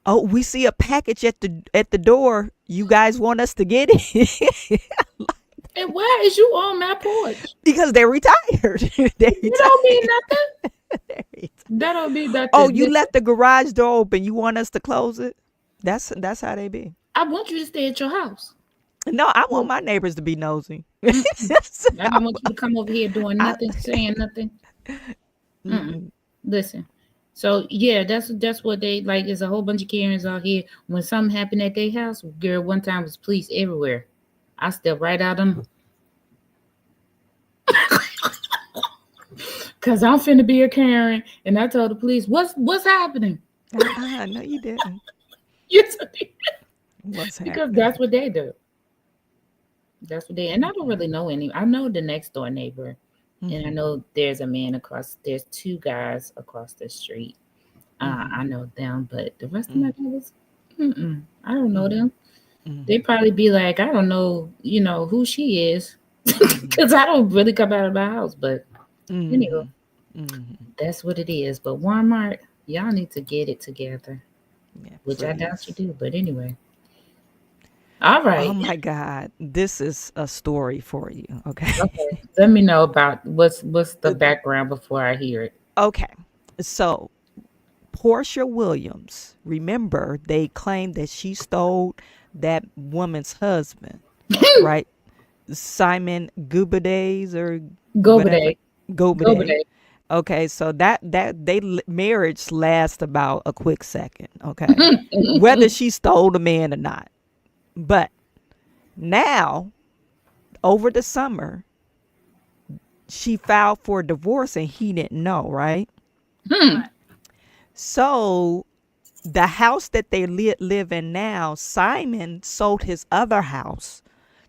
B: "Oh, we see a package at the door. You guys want us to get it?"
C: and why is you on my porch?
B: Because they're retired. They're
C: You don't mean
B: retired.
C: nothing.
B: They're retired.
C: That don't mean
B: Oh,
C: nothing.
B: you
C: Listen,
B: left the garage door open. You want us to close it? That's how they be.
C: I want you to stay at your house.
B: No, I want my neighbors to be nosy.
C: Mm-mm.
B: So,
C: I don't want you to come over here doing
B: I,
C: nothing, saying nothing. Mm-mm.
B: mm-mm.
C: Listen. So yeah, that's what they like. There's a whole bunch of Karens out here. When something happened at their house, girl, one time was police everywhere. I stepped right out on because I'm finna be a Karen, and I told the police, "What's happening?"
B: No, you didn't.
C: Yes,
B: What's
C: because
B: happening?
C: that's what they do. That's what they. And I don't really know any. I know the next door neighbor, and I
B: Hmm.
C: know there's a man across. There's two guys across the street.
B: Hmm.
C: I know them, but the rest of my
B: Hmm.
C: neighbors, I don't know
B: Hmm.
C: them. They
B: Hmm.
C: probably be like, I don't know, who she is,
B: Hmm.
C: because I don't really come out of my house. But anyway,
B: Hmm. Hmm.
C: that's what it is. But Walmart, y'all need to get it together,
B: Yeah,
C: which I doubt you
B: please.
C: do. But anyway, all
B: Oh
C: right.
B: my God, this is a story for you. Okay.
C: Okay, let me know about what's the
B: Uh,
C: background before I hear it.
B: Okay. So Portia Williams, remember they claimed that she stole that woman's husband, right? Simon Gubidays or
C: Go
B: whatever.
C: Bidet, go
B: Gobiday.
C: Bidet.
B: Okay, so marriage lasts about a quick second, okay? Whether she stole the man or not. But now, over the summer, she filed for divorce and he didn't know, right?
C: Hmm.
B: So The house that they live in now, Simon sold his other house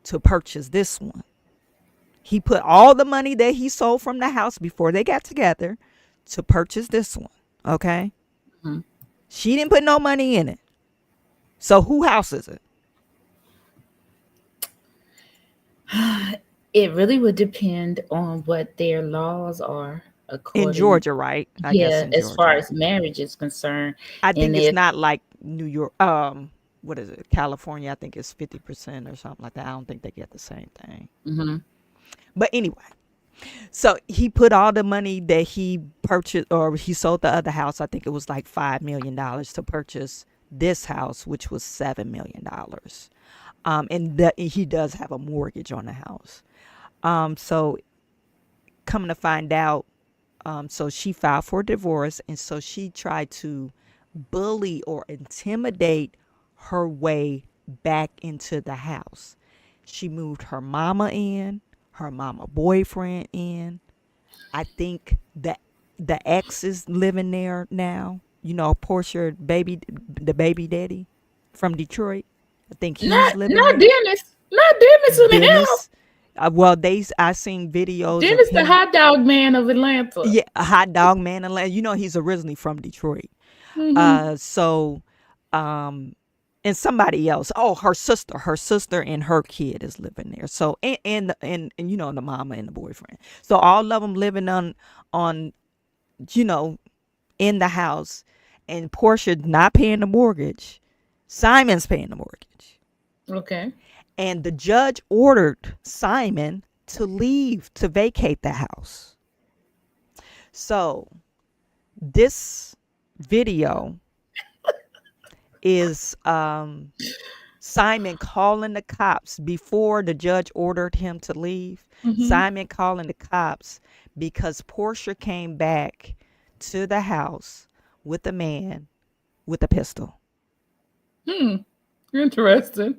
B: to purchase this one. He put all the money that he sold from the house before they got together to purchase this one. Okay.
C: Mhm.
B: She didn't put no money in it. So who house is it?
C: It really would depend on what their laws are
B: In
C: according.
B: Georgia, right? I guess
C: Yeah,
B: in
C: as far
B: Georgia.
C: as marriage is concerned,
B: I
C: and
B: think it's
C: if
B: not like New York. What is it? California, I think it's 50% or something like that. I don't think they get the same thing.
C: mhm.
B: But anyway, so he put all the money that he purchased, or he sold the other house. I think it was like $5 million to purchase this house, which was $7 million. And he does have a mortgage on the house. So coming to find out, so she filed for divorce, and so she tried to bully or intimidate her way back into the house. She moved her mama in, her mama boyfriend in. I think the ex is living there now. You know, Porsha the baby daddy from Detroit. I think he's
C: Not
B: living
C: not
B: there.
C: Dennis, not Dennis in the house.
B: Dennis. Well, I seen videos of
C: Dennis, the
B: him.
C: hot dog man of Atlanta.
B: Yeah, a hot dog man. You know, he's originally from Detroit.
C: Mhm.
B: So, and somebody else. Oh, her sister and her kid is living there. So, and you know, the mama and the boyfriend. So all of them living on, you know, in the house, and Portia not paying the mortgage. Simon's paying the mortgage.
C: Okay.
B: And the judge ordered Simon to leave, to vacate the house. So this video is Simon calling the cops before the judge ordered him to leave.
C: Mhm.
B: Simon calling the cops because Portia came back to the house with a man with a pistol.
C: Interesting.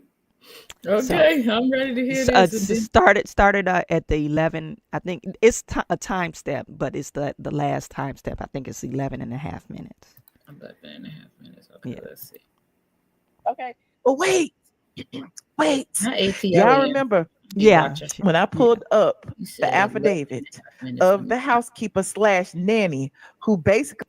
B: So
C: Okay, I'm ready to hear
B: it
C: this. And then,
B: started at the 11. I think it's a time step, but it's the last time step. I think it's 11 and a half minutes.
C: about 3.5 minutes. Okay,
B: Yeah.
C: let's see.
G: Okay. But wait, wait.
C: Not ATL.
G: Y'all remember
B: Yeah.
G: when I pulled up
C: You said
G: the
C: 11
G: affidavit
C: minutes.
G: of the housekeeper / nanny who basically,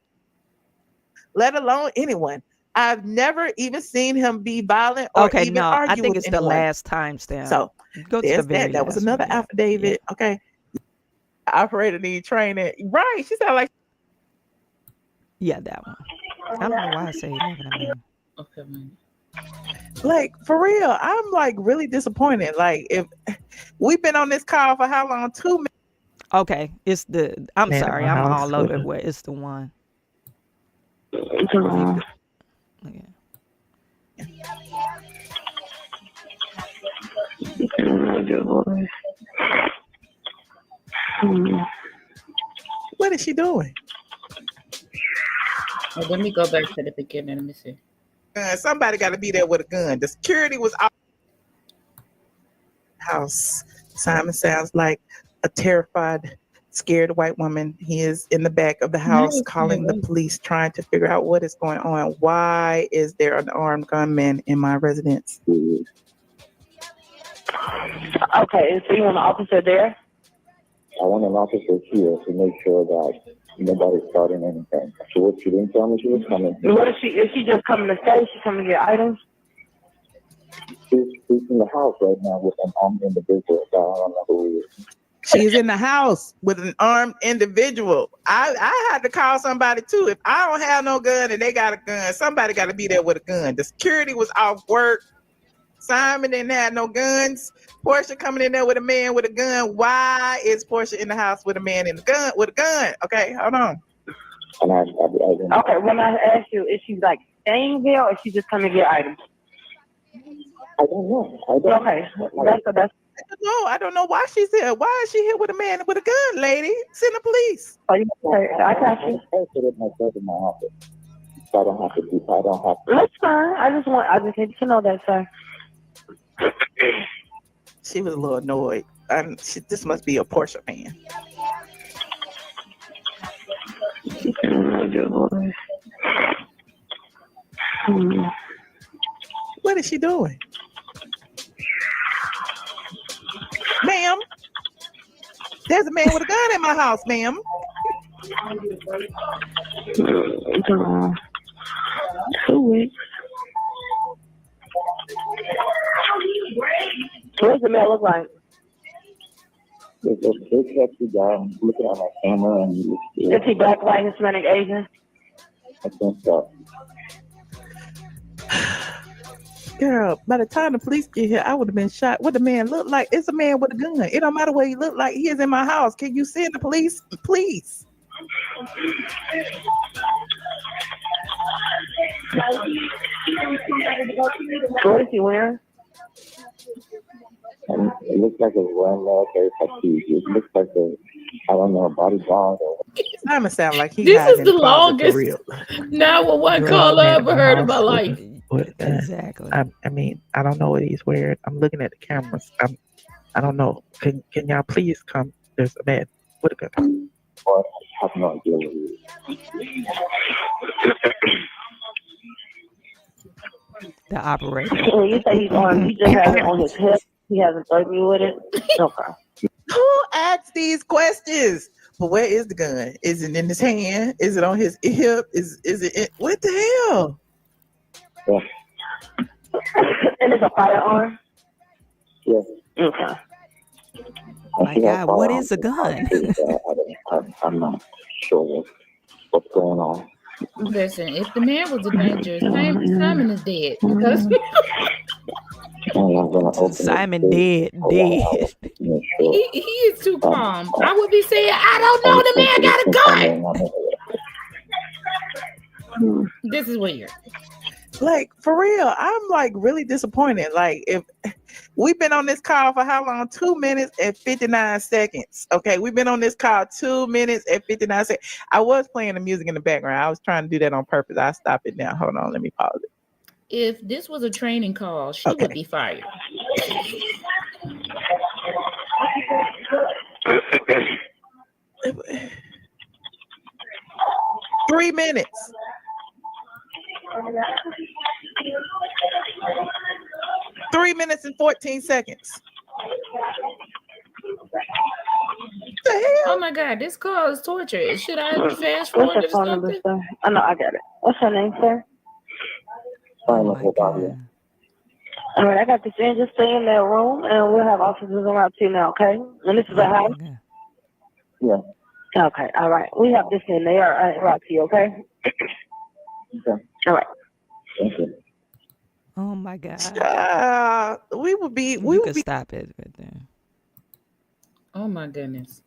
G: let alone anyone, I've never even seen him be violent or
B: Okay,
G: even
B: no, I
G: argue
B: think
G: with
B: it's the
G: anyone.
B: last time stamp.
G: So
B: Go to the
G: there's
B: very
G: that was
B: last
G: another
B: one. Yeah.
G: affidavit. Okay. Operator need training. Right. She sounded like
B: Yeah, that one. I don't know why I say 11 a minute.
C: Okay, man.
G: Like, for real, I'm like really disappointed. Like, if we've been on this call for how long? 2 minutes.
B: Okay, it's I'm
G: Man,
B: sorry,
G: my
B: I'm
G: house
B: all over
G: with
B: the way. It's the one. Okay.
G: What is she doing?
C: Oh, let me go back to the beginning. Let me see.
G: Somebody got to be there with a gun. The security was out the house. Simon sounds like a terrified, scared white woman. He is in the back of the house
C: Nice,
G: calling the
C: nice.
G: police, trying to figure out what is going on. Why is there an armed gunman in my residence?
H: Okay, so you want an officer there? I want an officer here to make sure that nobody's starting anything. So what she didn't tell me she was coming. What is she? Is she just coming to stay? She coming to get items? She's in the house right now with an armed individual. So I don't know who he is.
G: She's in the house with an armed individual. I had to call somebody too. If I don't have no gun and they got a gun, somebody got to be there with a gun. The security was off work. Simon didn't have no guns. Porsha coming in there with a man with a gun. Why is Porsha in the house with a man in the gun with a gun? Okay, hold on.
H: Okay, when I ask you, is she like staying there or is she just coming to get items? I don't know. Okay, that's.
G: I don't know why she's here. Why is she here with a man with a gun, lady? Send the police.
H: Okay, I got you. I put it myself in my office. So I don't have to do. I don't have to. That's fine. I just need to know that, sir.
G: She was a little annoyed. This must be a Porsha fan. What is she doing? Ma'am, there's a man with a gun in my house, ma'am.
H: 2 weeks. What does the man look like? It's a big, hefty guy. I'm looking at my camera and is he black, white, Hispanic, Asian? I think so.
G: Girl, by the time the police get here, I would have been shot. What the man look like? It's a man with a gun. It don't matter what he look like. He is in my house. Can you send the police, please?
H: What is he wearing? It looks like a one military fatigue. It looks like I don't know, a bodyguard or.
G: Simon sound like he
C: This
G: hiding
C: is
G: in
C: the
G: the closet for
C: longest
G: real.
C: 911 call I ever heard in my life.
B: Exactly.
G: I mean, I don't know what he's wearing. I'm looking at the cameras. I don't know. Can y'all please come? There's a man with a gun.
H: Or I have no idea what he is.
B: The operator.
H: When you say he's on, he just has it on his hip. He hasn't burdened you with it. Okay.
G: Who asked these questions? But where is the gun? Is it in his hand? Is it on his hip? Is it what the hell?
H: Yeah. And it's a firearm? Yes. Okay.
B: My God, what is a gun?
H: I'm not sure what's going on.
C: Listen, if the man was a danger, Simon is dead. Because
B: Simon dead.
C: he is too calm. I would be saying, I don't know, the man got a gun. This is weird.
G: Like, for real, I'm like really disappointed. Like, if we've been on this call for how long? 2 minutes and 59 seconds. Okay, we've been on this call 2 minutes and 59 seconds. I was playing the music in the background. I was trying to do that on purpose. I stopped it now. Hold on, let me pause it.
C: If this was a training call, she would be fired.
G: 3 minutes. 3 minutes and 14 seconds. What the hell?
C: Oh my God, this call is torture. Should I fast forward
H: What's
C: or
H: your phone number,
C: something?
H: sir? I know, I got it. What's your name, sir?
B: Oh my God.
H: All right, I got this in. Just stay in that room, and we'll have officers around to you now, okay? And this is a house? Yeah. Okay, all right. We have this in there. Right to you, okay? Okay. All right. Thank you.
B: Oh my God.
G: We would be.
B: You could stop it right there.
C: Oh my goodness.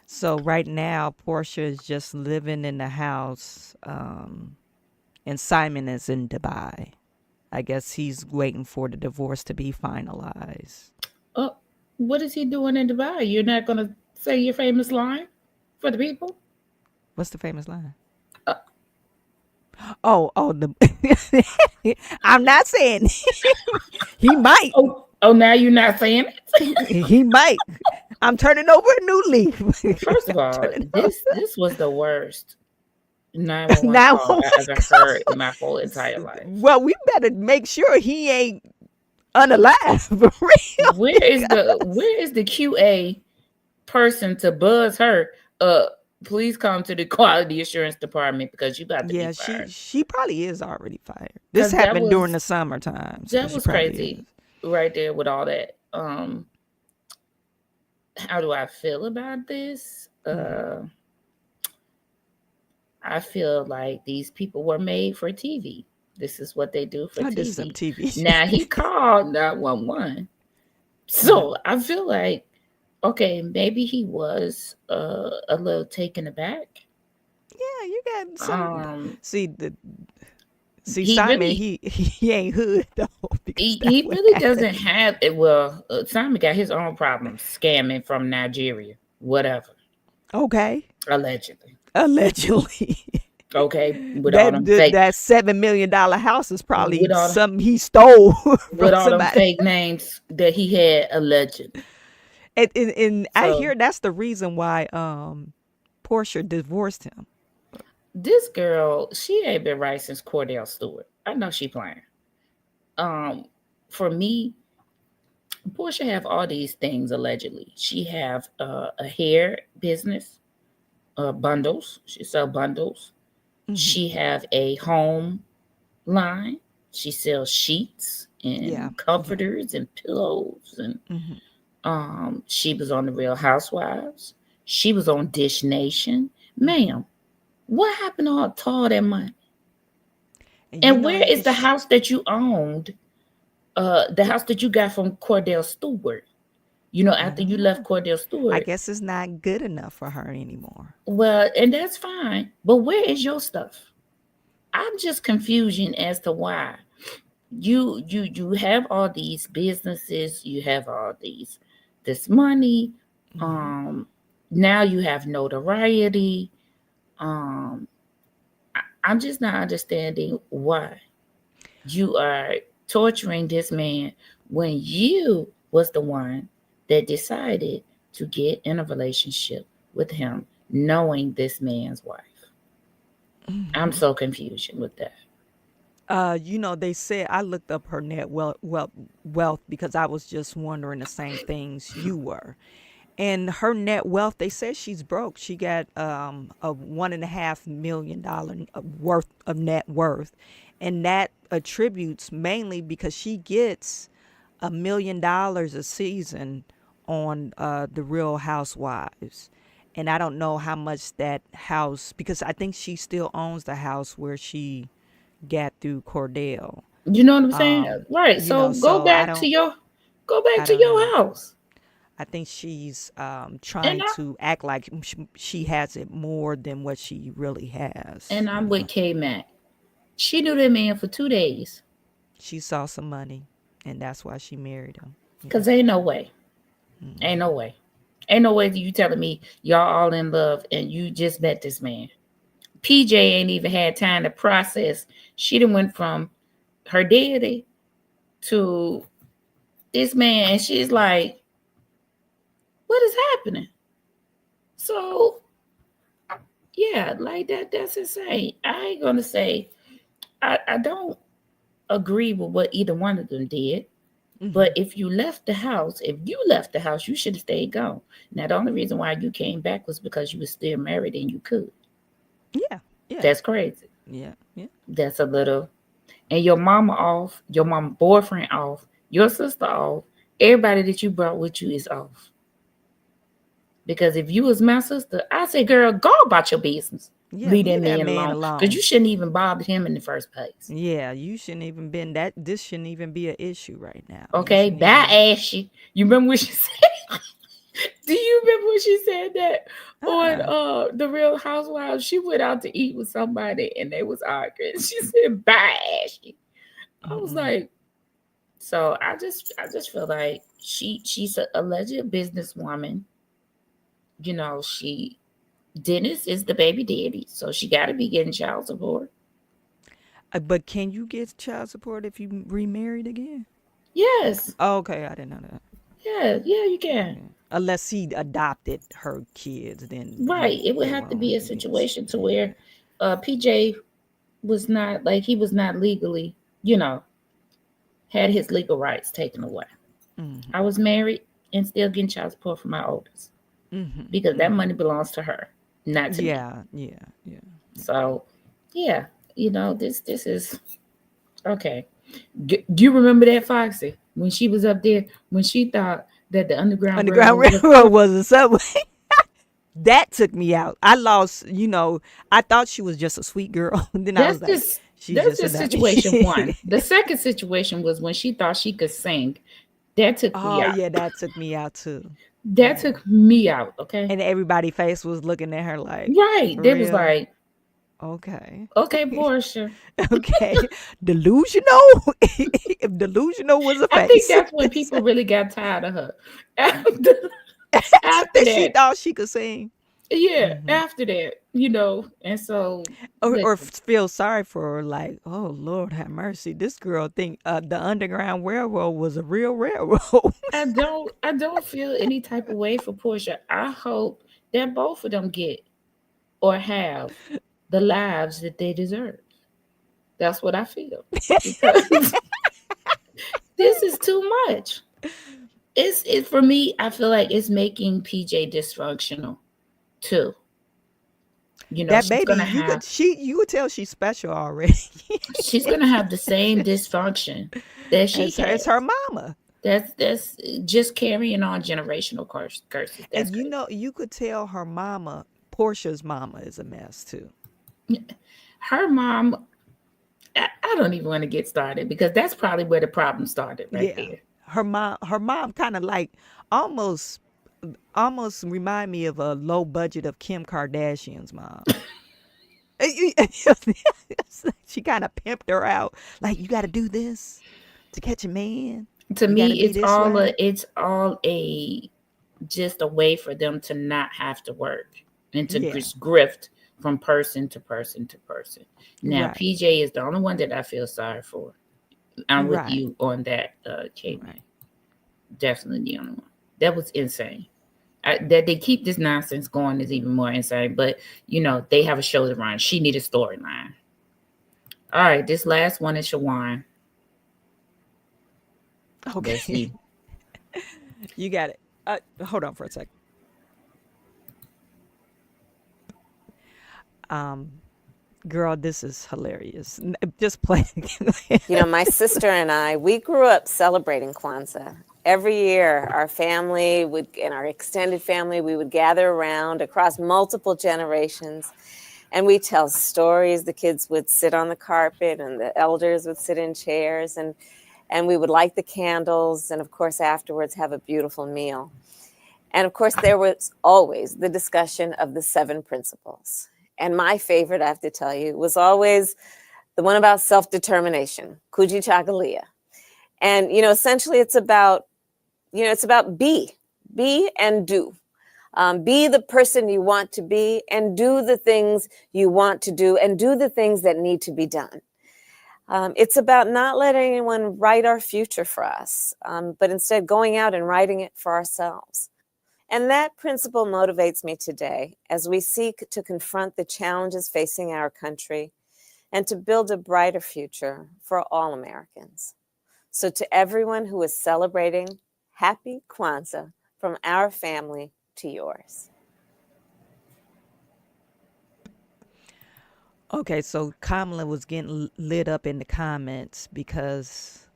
B: So right now, Porsha is just living in the house, and Simon is in Dubai. I guess he's waiting for the divorce to be finalized.
C: Oh, what is he doing in Dubai? You're not going to say your famous line for the people?
B: What's the famous line? I'm not saying he might.
C: Oh, now you're not saying it?
B: He might. I'm turning over a new leaf.
C: First of all, this was the worst 911 call I ever heard in my whole entire life.
B: Well, we better make sure he ain't unalive for real.
C: Where is the QA person to buzz her? Please come to the quality assurance department because you got to be fired.
B: She probably is already fired. This happened during the summertime. So
C: that was crazy right there with all that. How do I feel about this? I feel like these people were made for TV. This is what they do for TV.
B: Did some TV.
C: Now he called 911. So I feel like, okay, maybe he was a little taken aback.
B: Yeah, you got some.
C: He
B: Simon,
C: really,
B: he ain't hood though.
C: He really doesn't have it. Well, Simon got his own problems scamming from Nigeria, whatever.
B: Okay.
C: Allegedly. Okay. With all them fake,
B: that $7 million house is probably something he stole
C: with all them fake names that he had alleged.
B: And I hear that's the reason why Porsha divorced him.
C: This girl, she ain't been right since Cordell Stewart. I know she playing. For me, Portia have all these things allegedly. She have a hair business, bundles. She sell bundles.
B: Hmm.
C: She have a home line. She sells sheets
B: Yeah.
C: and
B: Yeah.
C: comforters and pillows and
B: Hmm.
C: she was on the Real Housewives. She was on Dish Nation.
B: Hmm.
C: Ma'am, what happened to all that money?
B: And
C: And where is the house that you owned? The house that you got from Cordell Stewart.
B: I
C: After you
B: don't
C: left
B: know.
C: Cordell
B: I
C: Stewart.
B: guess it's not good enough for her anymore.
C: Well, and that's fine. But where is your stuff? I'm just confusion as to why you have all these businesses, you have all this money.
B: Hmm.
C: Um, Now you have notoriety. Um, I'm just not understanding why you are torturing this man when you was the one that decided to get in a relationship with him, knowing this man's wife. I'm
B: Hmm.
C: so confused with that.
B: They said I looked up her net wealth because I was just wondering the same things you were. And her net wealth, they said she's broke. She got a $1.5 million worth of net worth, and that attributes mainly because she gets $1 million a season on the Real Housewives. And I don't know how much that house, because I think she still owns the house where she got through Cordell.
C: You know what I'm saying? Right. So
B: So
C: go back
B: I
C: to
B: don't know.
C: your house.
B: I think she's
C: And
B: trying to act like she has it more than what she really has.
C: I'm with K Mac. She knew that man for 2 days.
B: She saw some money, and that's why she married him. Yeah.
C: Cause ain't no way. Ain't no
B: Hmm.
C: way. Ain't no way you telling me y'all all in love and you just met this man. PJ ain't even had time to process. She done went from her daddy to this man, and she's like, "What is happening?" So yeah, like that's insane. I ain't gonna say I don't agree with what either one of them did. But
B: Hmm.
C: if you left the house, you should have stayed gone. Now the only reason why you came back was because you were still married and you could.
B: Yeah. Yeah.
C: That's crazy.
B: Yeah. Yeah.
C: That's a little. And your mama off, your mama boyfriend off, your sister off, everybody that you brought with you is off. Because if you was my sister, I say, girl, go about your business.
B: Yeah.
C: Leave that
B: Leave that
C: man
B: man
C: alone. Because you
B: alone.
C: shouldn't even bother him in the first place.
B: Yeah. You shouldn't even been that. This shouldn't even be an issue right now. You
C: Okay,
B: shouldn't
C: bye,
B: even.
C: Ashy. You remember what she said? Do you remember when she said that on
B: Uh.
C: the Real Housewives? She went out to eat with somebody and they was arguing. She said, "Bye, Ashley." I was
B: Mm-mm.
C: like, so I just feel like she's a alleged businesswoman. She Dennis is the baby daddy, so she got to be getting child support.
B: But can you get child support if you remarried again?
C: Yes,
B: Oh, okay, I didn't know that.
C: yeah, you can.
B: Okay. Unless he adopted her kids, then
C: Right, it would
B: they
C: have to
B: won't
C: be a
B: be getting.
C: situation to
B: Yeah.
C: where PJ was not like he was not legally, you know, had his legal rights taken away.
B: Mm-hmm.
C: I was married and still getting child support from my oldest
B: Mm-hmm.
C: because that
B: Mm-hmm.
C: money belongs to her, not to me.
B: Yeah. Yeah. Yeah.
C: So, yeah, this is okay. Do you remember that Foxy when she was up there when she thought that the Underground
B: Underground
C: Railroad was
B: Railroad was a subway. That took me out. I lost. I thought she was just a sweet girl. And then I
C: that's
B: was like,
C: just
B: she's
C: that's
B: just a
C: just
B: dummy.
C: situation one. The second situation was when she thought she could sing. That took me
B: Oh
C: out.
B: yeah, that took me out too.
C: That
B: Yeah.
C: took me out. Okay.
B: And everybody face was looking at her like,
C: Right.
B: for
C: They was
B: real?
C: like,
B: Okay.
C: okay, Portia.
B: Okay. Delusional? If delusional was a
C: I think
B: face.
C: that's when people really got tired of her. After, after
B: After she
C: that,
B: thought she could sing.
C: yeah,
B: Hmm.
C: after that, and so
B: Or
C: listen,
B: feel sorry for her, like, oh Lord have mercy. This girl think the Underground Railroad was a real railroad.
C: I don't feel any type of way for Portia. I hope that both of them get or have the lives that they deserve. That's what I feel. Because this is too much. It's for me, I feel like it's making PJ dysfunctional too. You know,
B: That
C: she's
B: baby,
C: gonna
B: you
C: have
B: could tell she's special already.
C: she's gonna have the same dysfunction that she
B: It's
C: has.
B: her mama.
C: That's just carrying on generational curses. That's
B: And
C: crazy.
B: you could tell her mama, Portia's mama, is a mess too.
C: Her mom, I don't even want to get started because that's probably where the problem started right there.
B: Her mom kind of like almost remind me of a low budget of Kim Kardashian's mom. She kind of pimped her out. Like, you got to do this to catch a man.
C: To
B: You
C: me,
B: gotta be
C: it's
B: this
C: all
B: way.
C: just a way for them to not have to work and to
B: Yeah.
C: just grift from person to person to person. Now,
B: Right.
C: PJ is the only one that I feel sorry for. I'm with
B: Right.
C: you on that, Kate.
B: Right.
C: Definitely the only one. That was insane. That they keep this nonsense going is even more insane. But they have a show to run. She need a storyline. All right, this last one is Shawan.
B: Okay.
C: Let's see.
B: You got it. Hold on for a second. Girl, this is hilarious. Just play.
I: My sister and I, we grew up celebrating Kwanzaa. Every year, our family and our extended family, we would gather around across multiple generations, and we tell stories. The kids would sit on the carpet, and the elders would sit in chairs, and we would light the candles, and of course, afterwards, have a beautiful meal. And of course, there was always the discussion of the 7 principles. And my favorite, I have to tell you, was always the one about self-determination, Kujichagulia. And, essentially it's about be and do. Be the person you want to be and do the things you want to do and do the things that need to be done. It's about not letting anyone write our future for us, but instead going out and writing it for ourselves. And that principle motivates me today as we seek to confront the challenges facing our country and to build a brighter future for all Americans. So to everyone who is celebrating, happy Kwanzaa from our family to yours.
B: Okay, so Kamala was getting lit up in the comments because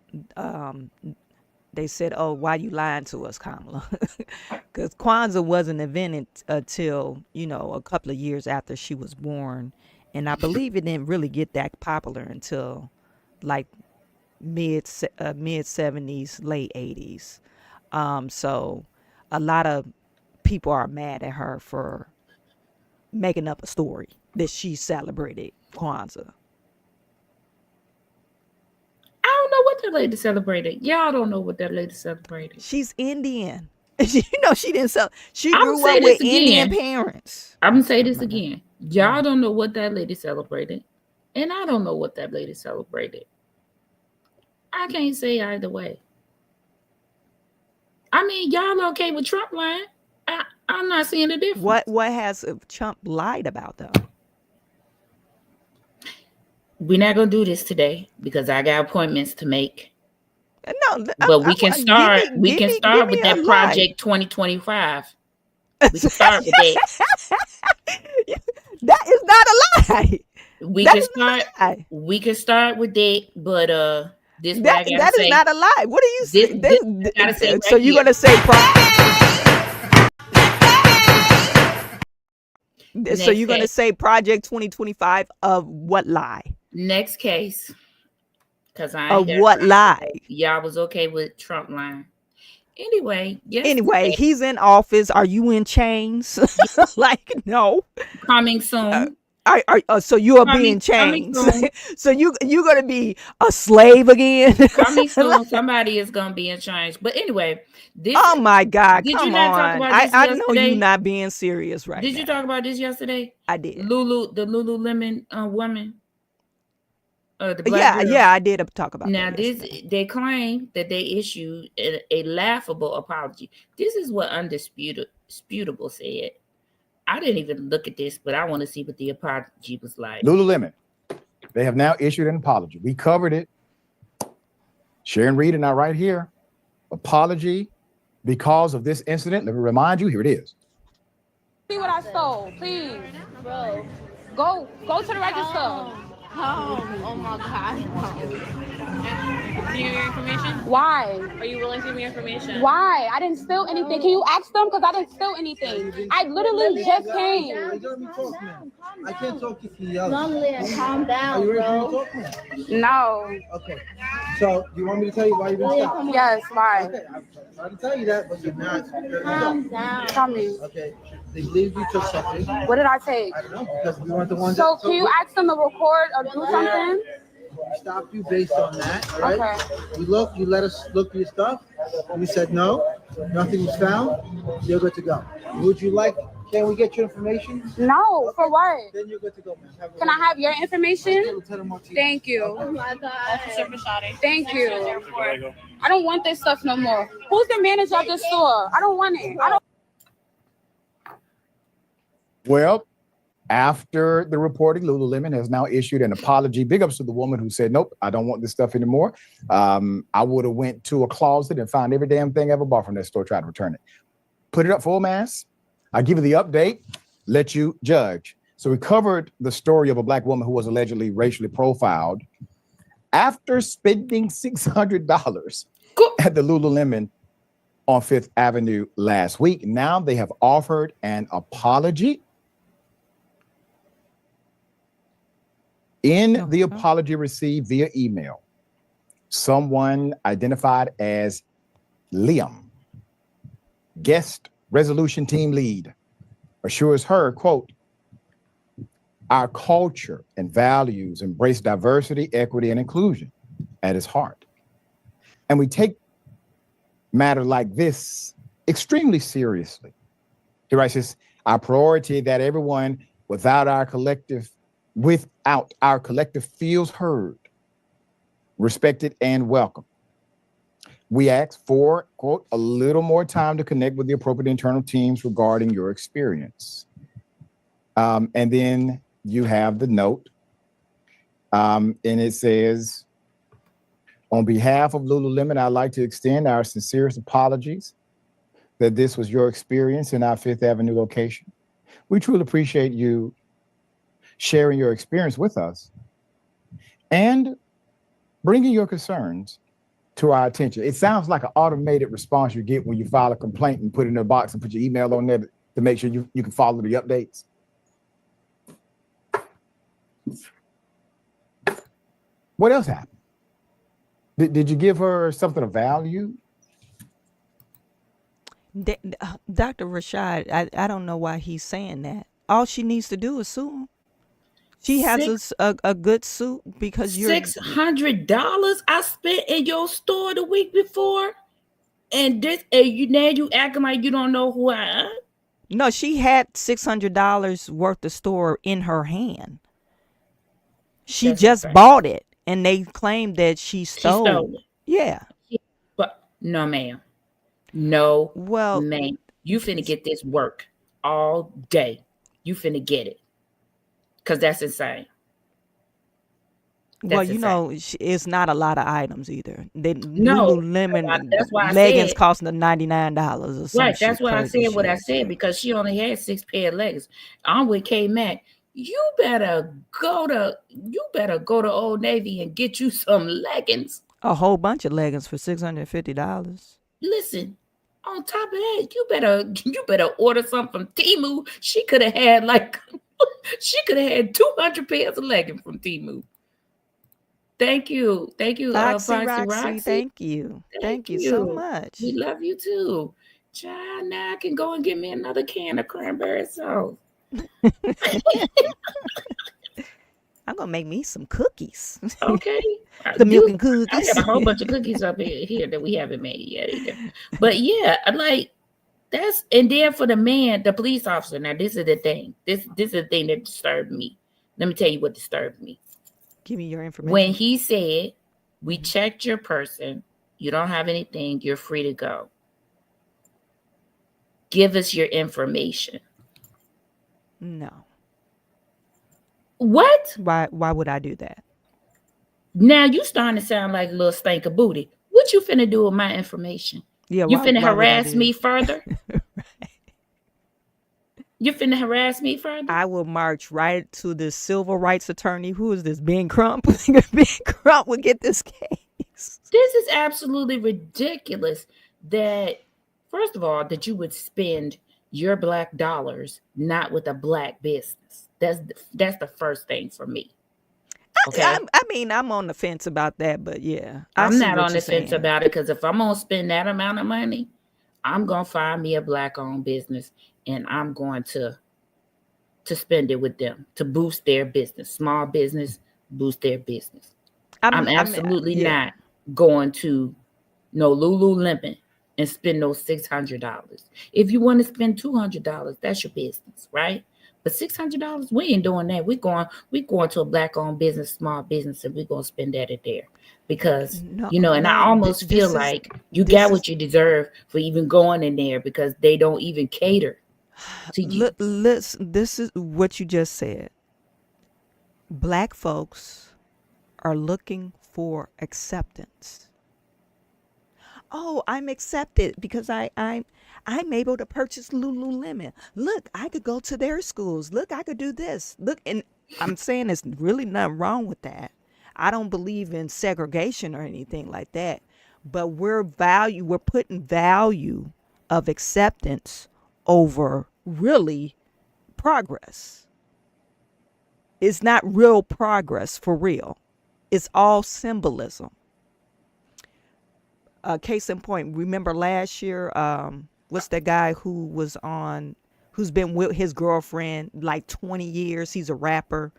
B: they said, "Oh, why you lying to us, Kamala?" Because Kwanzaa wasn't invented until a couple of years after she was born, and I believe it didn't really get that popular until like mid 70s, late 80s. So a lot of people are mad at her for making up a story that she celebrated Kwanzaa.
C: I don't know what that lady celebrated. Y'all don't know what that lady celebrated.
B: She's Indian. She didn't sell. She
C: I'ma
B: grew
C: say
B: up with
C: this
B: Indian
C: again.
B: parents.
C: I'm gonna say this again. Y'all don't know what that lady celebrated, and I don't know what that lady celebrated. I can't say either way. I mean, y'all okay with Trump lying? I'm not seeing a difference.
B: What has Trump lied about though?
C: We're not gonna do this today because I got appointments to make.
B: No,
C: But we can start. We can start with that Project 2025. We can start with that.
B: That is not a lie.
C: We can start with that. But this
B: that is not a lie. What are you saying?
C: Gotta say right
B: so you're
C: here.
B: gonna say so you're gonna say Project 2025 of what lie?
C: Next case. Because
B: of what lie?
C: Y'all was okay with Trump lying. Anyway, yes.
B: Anyway, he's in office. Are you in chains? Like, no.
C: Coming soon.
B: So you are being chained. So you're gonna be a slave again.
C: Coming soon. Somebody is gonna be in chains. But anyway,
B: oh my God!
C: Did
B: come
C: you not
B: on.
C: talk about this
B: I
C: yesterday?
B: know you're not being serious right now.
C: Did you talk about this yesterday?
B: I did.
C: The Lululemon woman. The black girl.
B: Yeah, I did talk about
C: now
B: that.
C: They claim that they issued a laughable apology. This is what Undisputable said. I didn't even look at this, but I want to see what the apology was like.
J: Lululemon, They have now issued an apology. We covered it. Sharon Reed and I right here. Apology because of this incident. Let me remind you, here it is.
K: See what I stole, please. Bro. Go to the register. Oh my God. Can you give me your information? Why? Are you willing to give me your information? Why? I didn't steal anything. Can you ask them? Because I didn't steal anything. I literally just came.
L: I can't talk if you yell.
K: Calm down,
L: Are you ready
K: bro.
L: to talk now?
K: No.
L: Okay. So, do you want me to tell you why you've been stopped?
K: Yes, why?
L: Okay, I'm trying to tell you that, but you're not.
K: Calm down. Tell me.
L: Okay. They believe you took something.
K: What did I take?
L: I don't know, because we weren't the ones
K: So
L: that.
K: can you ask them to record or do something?
L: We stopped you based on that, all right?
K: Okay.
L: You let us look through your stuff. You said no, nothing was found. You're good to go. Would you like? Can we get your information?
K: No, for what?
L: Then you're good to go, man.
K: Can I have your information? Thank you.
L: Oh
K: my God. Officer Bashadi. Thank you. I don't want this stuff no more. Who's the manager of this store? I don't want it. I don't.
J: Well, after the reporting, Lululemon has now issued an apology. Big ups to the woman who said, nope, I don't want this stuff anymore. I would have went to a closet and found every damn thing I ever bought from that store, tried to return it. Put it up full mass. I'll give you the update, let you judge. So we covered the story of a Black woman who was allegedly racially profiled after spending $600 at the Lululemon on Fifth Avenue last week. Now they have offered an apology. In the apology received via email, someone identified as Liam, guest resolution team lead, assures her, quote, our culture and values embrace diversity, equity, and inclusion at its heart. And we take matter like this extremely seriously. He writes this, our priority that everyone without our collective feels heard, respected, and welcome. We ask for, quote, a little more time to connect with the appropriate internal teams regarding your experience. And then you have the note, and it says, on behalf of Lululemon, I'd like to extend our sincerest apologies that this was your experience in our Fifth Avenue location. We truly appreciate you sharing your experience with us and bringing your concerns to our attention. It sounds like an automated response you get when you file a complaint and put it in a box and put your email on there to make sure you can follow the updates. What else happened? Did you give her something of value?
B: Dr. Rashad, I don't know why he's saying that. All she needs to do is sue him. She has a good suit because you're
C: $600 I spent in your store the week before, and you acting like you don't know who I am.
B: No, she had $600 worth of store in her hand. She just bought it, and they claimed that she stole it. Yeah.
C: But no, ma'am. No,
B: well,
C: ma'am. You finna get this work all day. You finna get it. Because that's insane.
B: Well, you know, it's not a lot of items either.
C: No,
B: Lululemon
C: that's why
B: leggings
C: I said,
B: costing $99 or something.
C: Right, that's why I said what I said, because she only had 6 pair of leggings. I'm with K-Mac. You better go to Old Navy and get you some leggings.
B: A whole bunch of leggings for $650.
C: Listen, on top of that, you better order something from Temu. She could have had 200 pairs of leggings from Temu. Thank you,
B: Roxy,
C: Roxy.
B: Thank you so much.
C: We love you too. Child, now I can go and get me another can of cranberry sauce.
B: I'm gonna make me some cookies.
C: Okay.
B: The milk and cookies.
C: I got a whole bunch of cookies up here that we haven't made yet either. But yeah, and then for the man, the police officer. Now this is the thing. This is the thing that disturbed me. Let me tell you what disturbed me.
B: Give me your information.
C: When he said, we checked your person, you don't have anything, you're free to go. Give us your information.
B: No.
C: What?
B: Why would I do that?
C: Now you starting to sound like a little stank of booty. What you finna do with my information?
B: Yeah,
C: You finna
B: why would I
C: harass
B: do
C: me
B: that?
C: further? You finna harass me further?
B: I will march right to the civil rights attorney. Who is this? Ben Crump? Ben Crump will get this case.
C: This is absolutely ridiculous that, first of all, that you would spend your black dollars not with a black business. That's the first thing for me. Okay.
B: I mean, I'm on the fence about that, but yeah, I
C: I'm
B: see
C: not
B: what
C: on
B: you're
C: the fence
B: saying.
C: about it because if I'm gonna spend that amount of money, I'm gonna find me a black owned business and I'm going to spend it with them to boost their business. Small business, boost their business. I'm absolutely
B: yeah.
C: not going to no Lululemon and spend those $600. If you want to spend $200, that's your business, right? But $600, we ain't doing that. We going to a black-owned business, small business, and we're gonna spend that at there because
B: No,
C: and I almost feel like you got what you deserve for even going in there because they don't even cater to you.
B: This is what you just said. Black folks are looking for acceptance. Oh, I'm accepted because I'm able to purchase Lululemon. Look, I could go to their schools. Look, I could do this. Look, and I'm saying there's really nothing wrong with that. I don't believe in segregation or anything like that. But we're putting value of acceptance over really progress. It's not real progress for real. It's all symbolism. Case in point, remember last year, what's that guy who's been with his girlfriend like 20 years? He's a rapper,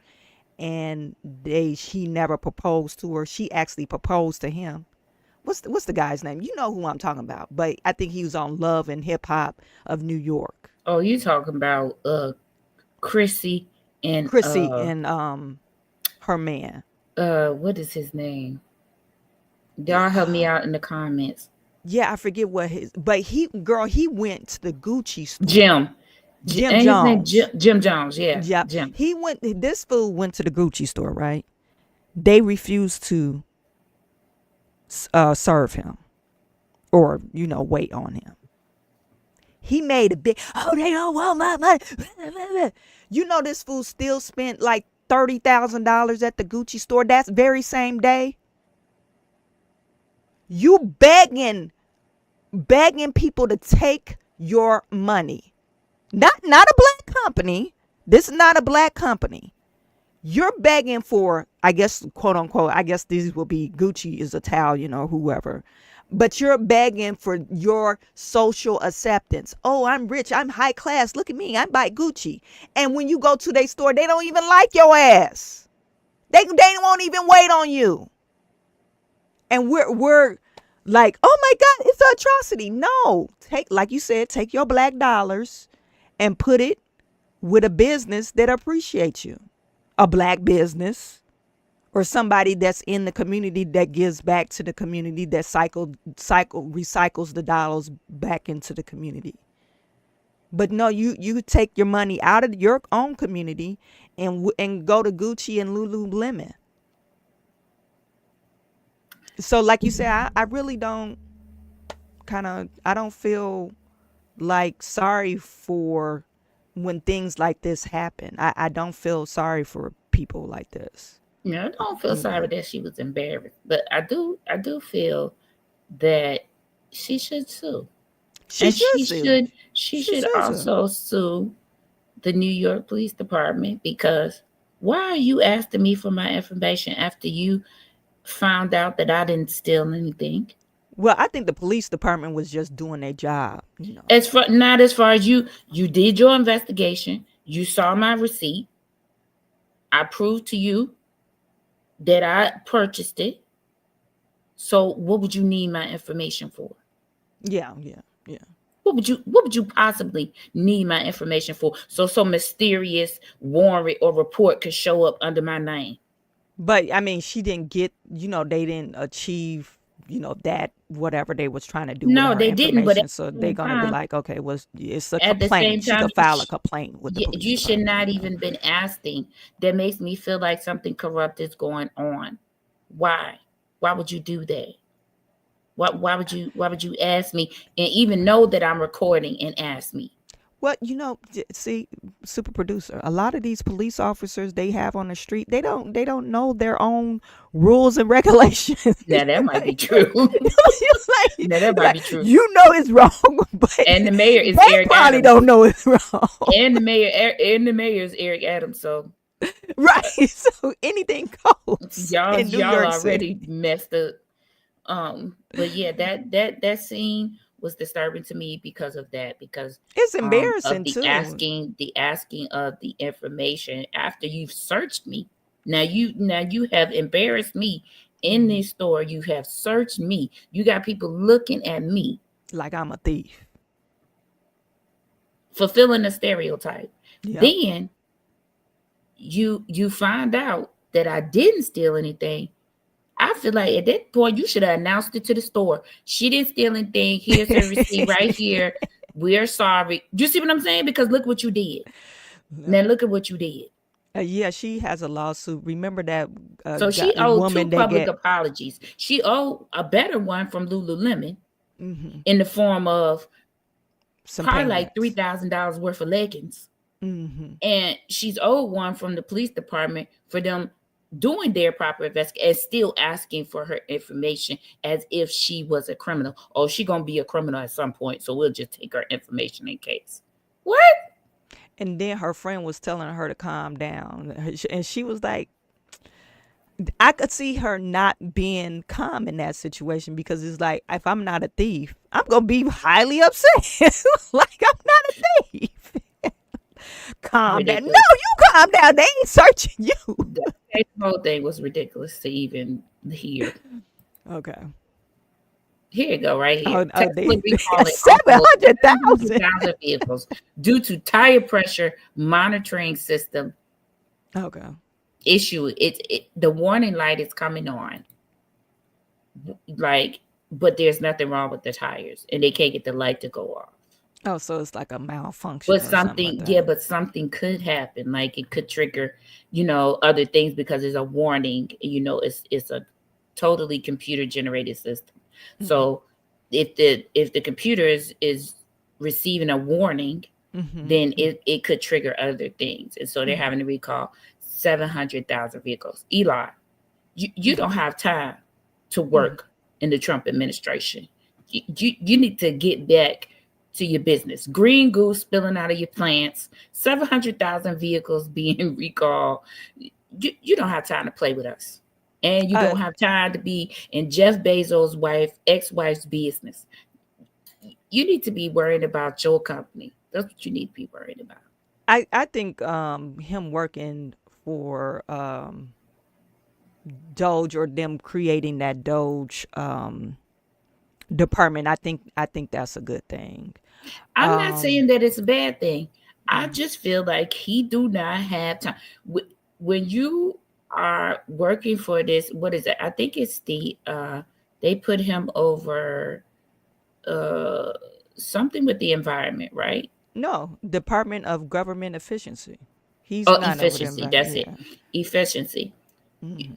B: and he never proposed to her. She actually proposed to him. What's the guy's name? You know who I'm talking about, but I think he was on Love and Hip Hop of New York.
C: Oh, you talking about Chrissy and
B: her man.
C: What is his name? Y'all help me out in the comments.
B: Yeah, I forget what but he went to the Gucci store.
C: Jim Jones. Jim Jones, yeah.
B: Yeah.
C: Jim.
B: This fool went to the Gucci store, right? They refused to serve him or, wait on him. He made a big, they don't want my money. This fool still spent like $30,000 at the Gucci store that very same day. You begging people to take your money. Not a black company. This is not a black company. You're begging for, I guess, quote unquote, I guess these will be Gucci is Italian or whoever. But you're begging for your social acceptance. Oh, I'm rich. I'm high class. Look at me. I buy Gucci. And when you go to their store, they don't even like your ass. They won't even wait on you. And we're like, oh my God, it's an atrocity. No, like you said, take your black dollars and put it with a business that appreciates you. A black business or somebody that's in the community that gives back to the community, that recycles the dollars back into the community. But no, you take your money out of your own community and go to Gucci and Lululemon. So like you said, I really don't I don't feel like sorry for when things like this happen. I don't feel sorry for people like this.
C: No, I don't feel sorry that she was embarrassed, but I do feel that she should sue. She should also sue the New York Police Department because why are you asking me for my information after you found out that I didn't steal anything?
B: Well, I think the police department was just doing their job.
C: Not as far as you did your investigation. You saw my receipt. I proved to you that I purchased it. So what would you need my information for?
B: Yeah.
C: What would you possibly need my information for? So some mysterious warrant or report could show up under my name.
B: But I mean, she didn't get, they didn't achieve, that whatever they was trying to do.
C: No,
B: with her
C: they didn't. But
B: so they're gonna be like, okay, well, it's a
C: at
B: complaint.
C: The same time,
B: she could file a complaint with the police.
C: You should not even been asking. That makes me feel like something corrupt is going on. Why? Why would you do that? Why would you ask me and even know that I'm recording and ask me?
B: Well, see, super producer, a lot of these police officers they have on the street, they don't know their own rules and regulations.
C: Now that might be true. Now that might be true.
B: It's wrong, but
C: And the mayor is
B: they
C: Eric
B: probably
C: Adams.
B: don't know it's wrong.
C: And the mayor is Eric Adams. So
B: Right. So anything goes in New
C: y'all
B: York
C: already
B: City.
C: messed up. But yeah, that scene was disturbing to me because of that, because
B: It's
C: of
B: embarrassing
C: the
B: too.
C: asking of the information after you've searched me. Now you have embarrassed me in this store. You have searched me. You got people looking at me
B: Like I'm a thief.
C: fulfilling a stereotype.
B: Yep.
C: Then you find out that I didn't steal anything. I feel like at that point you should have announced it to the store. She didn't steal anything. Here's her receipt right here. We're sorry. Do you see what I'm saying? Because look what you did. Now look at what you did.
B: Yeah, she has a lawsuit. Remember that
C: So she owed
B: woman
C: 2
B: that
C: public
B: get
C: apologies. She owed a better one from Lululemon
B: Mhm.
C: in the form of
B: Some
C: probably like
B: payments.
C: $3,000 worth of leggings.
B: Mhm.
C: And she's owed one from the police department for them doing their proper investigation and still asking for her information as if she was a criminal. Oh, she gonna be a criminal at some point, so we'll just take her information in case. What?
B: And then her friend was telling her to calm down, and she was like, I could see her not being calm in that situation, because it's like, if I'm not a thief, I'm gonna be highly upset. Like, I'm not a thief. Calm down. No,
C: Ridiculous.
B: you calm down. They ain't searching you.
C: The whole thing was ridiculous to even hear.
B: Okay.
C: Here you go, right here.
B: Oh, they
C: recalling
B: 700,000.
C: 700,000 vehicles due to tire pressure monitoring system
B: Okay.
C: issue. The warning light is coming on. Like, but there's nothing wrong with the tires, and they can't get the light to go off.
B: Oh, so it's like a malfunction.
C: But
B: or something
C: something,
B: like
C: yeah,
B: that.
C: but something could happen. Like it could trigger, other things because it's a warning. It's a totally computer generated system. So if the computer is receiving a warning, then it could trigger other things. And so they're having to recall 700,000 vehicles. Eli, you don't have time to work in the Trump administration. You need to get back to your business. Green goose spilling out of your plants, 700,000 vehicles being recalled. You don't have time to play with us. And you don't have time to be in Jeff Bezos' ex-wife's business. You need to be worried about your company. That's what you need to be worried about.
B: I think him working for Doge, or them creating that Doge department, I think that's a good thing.
C: I'm not saying that it's a bad thing. I just feel like he do not have time. When you are working for this, what is it? I think it's they put him over something with the environment, right?
B: No, Department of Government Efficiency. He's not
C: efficiency.
B: over
C: That's it. Efficiency.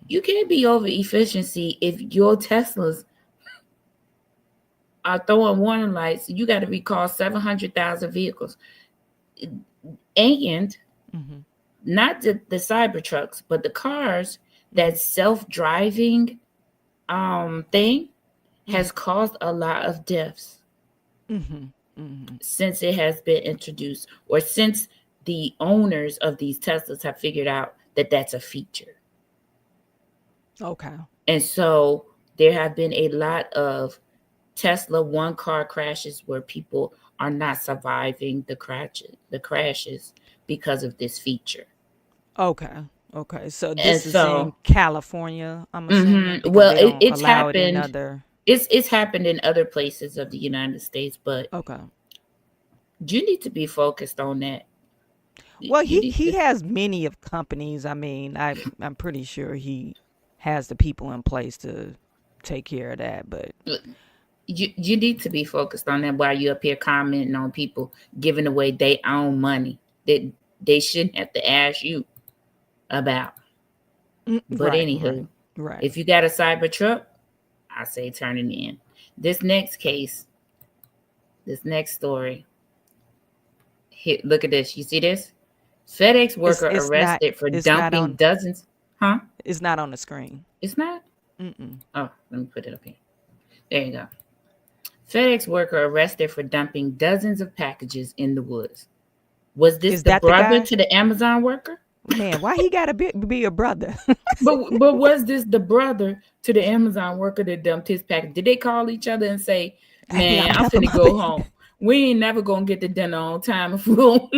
C: You can't be over efficiency if your Teslas are throwing warning lights. You got to recall 700,000 vehicles, and not the cyber trucks, but the cars. That self-driving thing has caused a lot of deaths since it has been introduced, or since the owners of these Teslas have figured out that that's a feature.
B: Okay.
C: And so there have been a lot of Tesla one-car crashes where people are not surviving the crashes because of this feature.
B: Okay. So this is
C: so,
B: in California, I'm assuming.
C: Well,
B: they don't
C: it's
B: allow it in
C: happened.
B: other.
C: It's happened in other places of the United States, but you need to be focused on that.
B: Well, he has many of companies. I mean, I'm pretty sure he has the people in place to take care of that. But
C: you need to be focused on that while you're up here commenting on people giving away their own money that they shouldn't have to ask you about. But anywho,
B: Right.
C: If you got a cyber truck, I say turn it in. This next case, this next story. Look at this. You see this? FedEx worker
B: It's not.
C: arrested for
B: It's not
C: dumping
B: on.
C: dozens. Huh?
B: It's not on the screen.
C: It's not?
B: Mm-mm.
C: Oh, let me put it up here. There you go. FedEx worker arrested for dumping dozens of packages in the woods. Was this
B: Is
C: the
B: that the
C: brother
B: guy?
C: to the Amazon worker?
B: Man, why he gotta be a brother?
C: But was this the brother to the Amazon worker that dumped his package? Did they call each other and say,
B: Hey,
C: "Man,
B: I'm
C: I'm
B: dumping
C: finna go home. We ain't never gonna get the dinner on time if we don't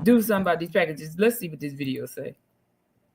C: do something about these packages." Let's see what this video say.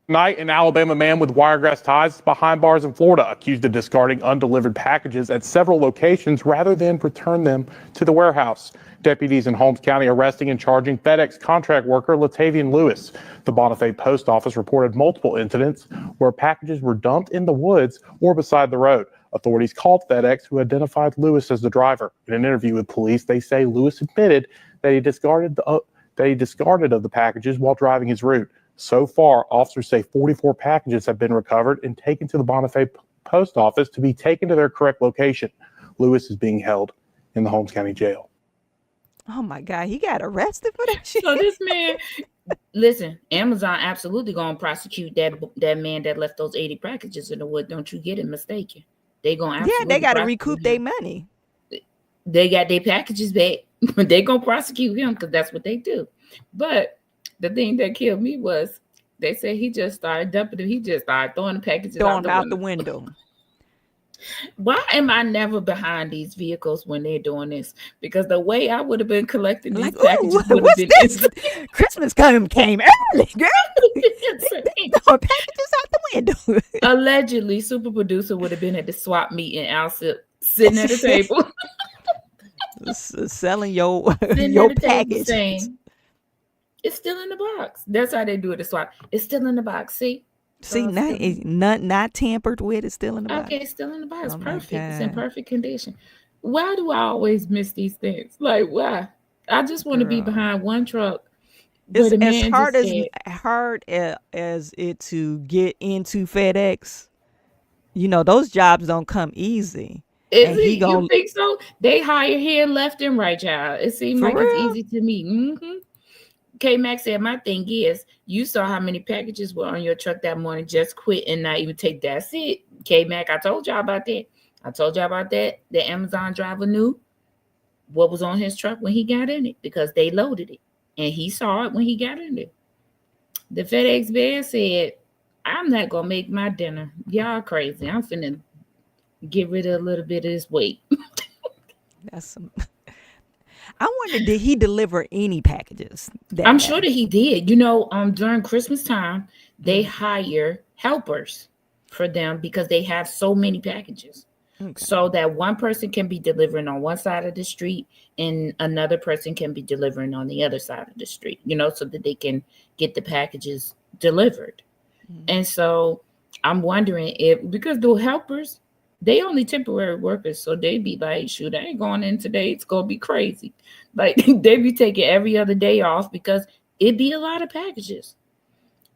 M: Tonight, an Alabama man with Wiregrass ties is behind bars in Florida, accused of discarding undelivered packages at several locations rather than return them to the warehouse. Deputies in Holmes County arresting and charging FedEx contract worker Latavian Lewis. The Bonifay Post Office reported multiple incidents where packages were dumped in the woods or beside the road. Authorities called FedEx, who identified Lewis as the driver. In an interview with police, they say Lewis admitted that he discarded of the packages while driving his route. So far, officers say 44 packages have been recovered and taken to the Bonifay Post Office to be taken to their correct location. Lewis is being held in the Holmes County Jail.
B: Oh my God, he got arrested for that shit.
C: So this man, listen, Amazon absolutely gonna prosecute that man that left those 80 packages in the wood. Don't you get it mistaken? They gonna absolutely
B: they got to
C: prosecute
B: recoup
C: him.
B: their money.
C: They got their packages back. They gonna prosecute him because that's what they do. But the thing that killed me was they said he just started dumping them. He just started throwing the packages out the window. Why am I never behind these vehicles when they're doing this? Because the way I would have been collecting these packages would have been
B: this? Christmas came early, girl. Throwing packages out the window.
C: Allegedly, super producer would have been at the swap meet and Al sitting at the table.
B: Selling your package.
C: Saying, it's still in the box. That's how they do it. The swap. It's still in the box. See,
B: not tampered with. It's still in the box.
C: Okay, it's still in the box.
B: Oh
C: Perfect. It's in perfect condition. Why do I always miss these things? Like, why? I just want to be behind one truck.
B: It's as hard as it to get into FedEx. You know, those jobs don't come easy.
C: You think so? They hire here left and right, child. It seems like it's easy to me. Mm-hmm. K-Max said, my thing is, you saw how many packages were on your truck that morning, just quit and not even take. That's it. K-Mac, I told y'all about that. The Amazon driver knew what was on his truck when he got in it because they loaded it. And he saw it when he got in it. The FedEx man said, I'm not going to make my dinner. Y'all crazy. I'm finna get rid of a little bit of this weight.
B: That's some... I wonder, did he deliver any packages?
C: I'm sure that he did. You know, during Christmas time, they hire helpers for them because they have so many packages. Okay. So that one person can be delivering on one side of the street and another person can be delivering on the other side of the street, you know, so that they can get the packages delivered. Mm-hmm. And so I'm wondering if, because the helpers, they only temporary workers, so they be like, shoot, I ain't going in today. It's going to be crazy. Like, they be taking every other day off because it'd be a lot of packages.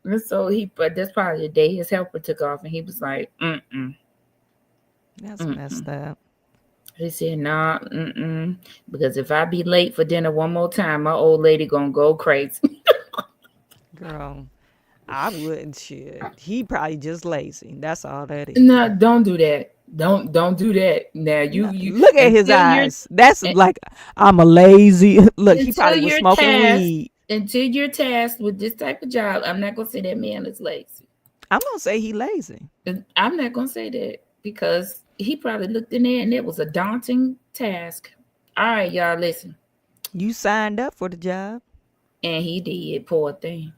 C: And so but that's probably the day his helper took off, and he was like,
B: That's messed up.
C: He said, nah, because if I be late for dinner one more time, my old lady going to go crazy.
B: Girl, I wouldn't. Shit. He probably just lazy. That's all that is.
C: No, don't do that. Don't do that. Now you
B: look at his eyes. That's like, I'm a lazy. Look, he probably was smoking weed.
C: Until you're tasked with this type of job, I'm not gonna say that man is lazy.
B: I'm gonna say he lazy.
C: I'm not gonna say that because he probably looked in there and it was a daunting task. All right, y'all, listen.
B: You signed up for the job,
C: and he did. Poor thing.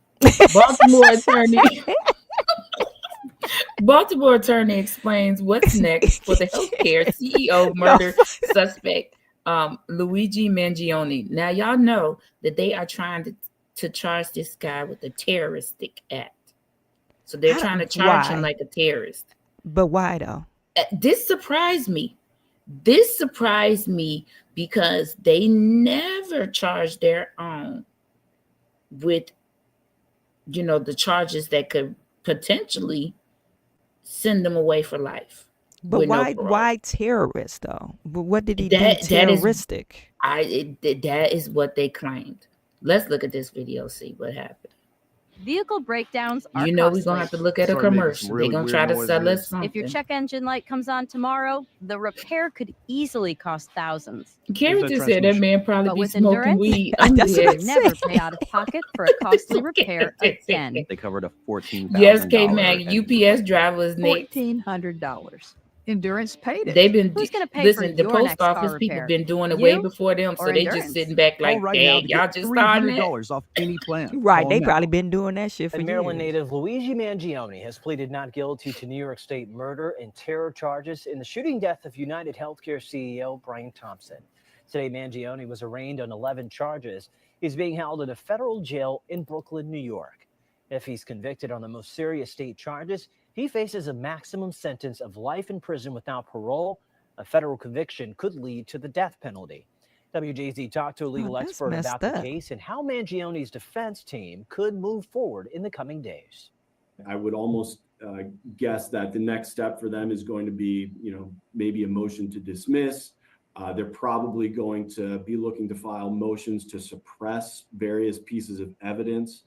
C: Baltimore attorney explains what's next for the healthcare CEO murder suspect, Luigi Mangione. Now, y'all know that they are trying to charge this guy with a terroristic act. So they're trying to charge him like a terrorist.
B: But why though?
C: This surprised me. Because they never charged their own with, you know, the charges that could potentially send them away for life
B: But
C: with no
B: why
C: parole.
B: terrorist though? But what did he do
C: That is
B: terroristic?
C: that is what they claimed. Let's look at this video, see what happened.
N: Vehicle breakdowns are
C: You know we're
N: costly.
C: gonna have to look at a commercial. They're gonna try to sell us something.
N: If your check engine light comes on tomorrow, the repair could easily cost thousands.
C: Carrie just said that man probably
N: But
C: be
N: with
C: smoking
N: endurance,
C: weed.
N: you would never pay out of pocket for a costly repair again.
O: They covered a $14,000.
C: Yes, K Mag, UPS drivers next.
P: $1,400. Endurance paid it.
C: They've been
N: Who's gonna pay
C: listen.
N: for
C: The
N: your
C: post
N: next car
C: office people
N: repair?
C: been doing it
N: You
C: way before them, so
N: or
C: they
N: Endurance?
C: just sitting back like,
P: Call right now
C: dang,
P: to
C: y'all
P: get
C: just starting it.
P: $300 off any plan.
B: Right,
P: Call
B: they
P: now.
B: probably been doing that shit for
Q: And Maryland
B: years.
Q: native Luigi Mangione has pleaded not guilty to New York State murder and terror charges in the shooting death of United Healthcare CEO Brian Thompson. Today, Mangione was arraigned on 11 charges. He's being held in a federal jail in Brooklyn, New York. If he's convicted on the most serious state charges, he faces a maximum sentence of life in prison without parole. A federal conviction could lead to the death penalty. WJZ talked to a legal
B: that's
Q: expert
B: messed
Q: about the
B: up.
Q: case and how Mangione's defense team could move forward in the coming days.
R: I would almost guess that the next step for them is going to be, maybe a motion to dismiss. They're probably going to be looking to file motions to suppress various pieces of evidence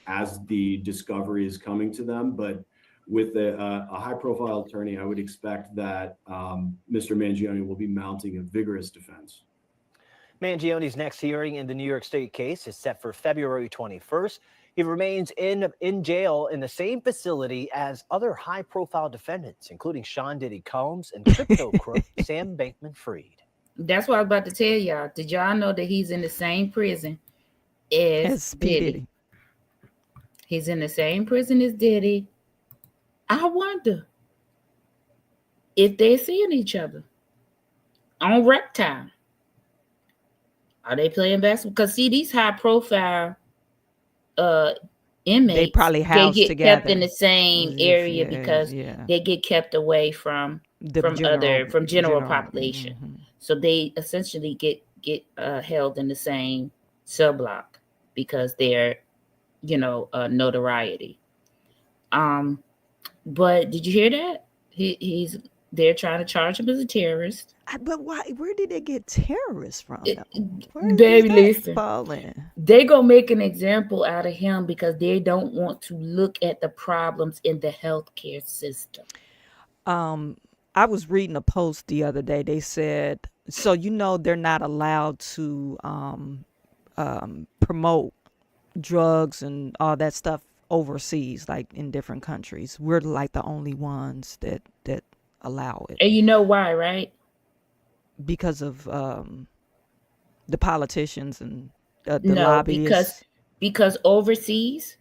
R: as the discovery is coming to them. But with a high-profile attorney, I would expect that Mr. Mangione will be mounting a vigorous defense.
Q: Mangione's next hearing in the New York State case is set for February 21st. He remains in jail in the same facility as other high-profile defendants, including Sean Diddy Combs and crypto crook Sam Bankman-Fried.
C: That's what I was about to tell y'all. Did y'all know that he's in the same prison as Diddy? He's in the same prison as Diddy. I wonder if they're seeing each other on rec time. Are they playing basketball? Because see, these high-profile inmates,
B: They probably housed
C: get
B: together.
C: kept in the same area because
B: yeah.
C: they get kept away from general population. So they essentially get held in the same cell block because they're notoriety. But did you hear that? They're trying to charge him as a terrorist.
B: But why? Where did they get terrorists from?
C: Baby, listen.
B: Falling?
C: They gonna make an example out of him because they don't want to look at the problems in the healthcare system.
B: I was reading a post the other day. They said, so they're not allowed to promote drugs and all that stuff overseas, like in different countries. We're like the only ones that allow it.
C: And you know why, right?
B: Because of the politicians and the lobbyists.
C: Because overseas,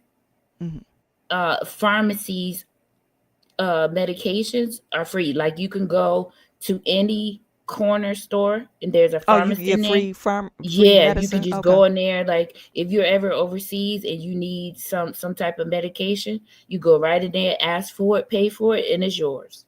C: pharmacies, medications are free. Like you can go to any corner store and there's a pharmacy.
B: You can get free
C: medicine? You can just
B: Okay.
C: go in there. Like if you're ever overseas and you need some type of medication, you go right in there, ask for it, pay for it, and it's yours.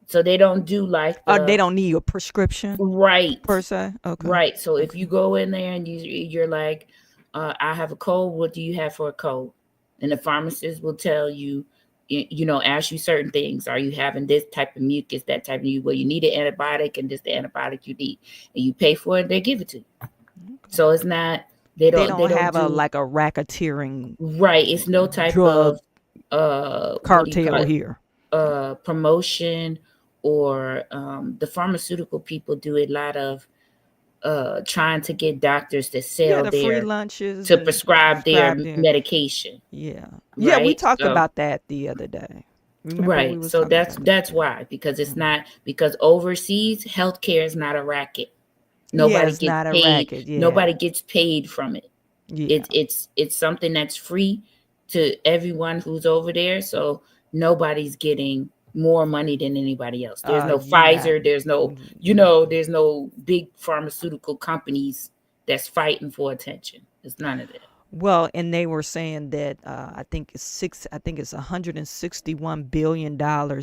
C: So they don't do like
B: they don't need a prescription,
C: right?
B: Per se, okay.
C: Right. So if you go in there and you're like, I have a cold. What do you have for a cold? And the pharmacist will tell you, ask you certain things. Are you having this type of mucus, that type of mucus? Well, you need an antibiotic, and this the antibiotic you need, and you pay for it. They give it to you. Okay. So it's not they don't
B: have a racketeering.
C: Right. It's no type
B: drug
C: of
B: cartel here.
C: Promotion. Or the pharmaceutical people do a lot of trying to get doctors to sell
B: the free lunches
C: to prescribe their medication.
B: Yeah,
C: right?
B: We talked about that the other day.
C: Right. So that's why, because it's not, because overseas healthcare is not a racket. Nobody gets
B: not
C: paid.
B: A racket. Yeah.
C: Nobody gets paid from it.
B: Yeah.
C: It's something that's free to everyone who's over there. So nobody's getting more money than anybody else. There's no Pfizer. There's no, there's no big pharmaceutical companies that's fighting for attention. It's none of that.
B: Well, and they were saying that I think it's $161 billion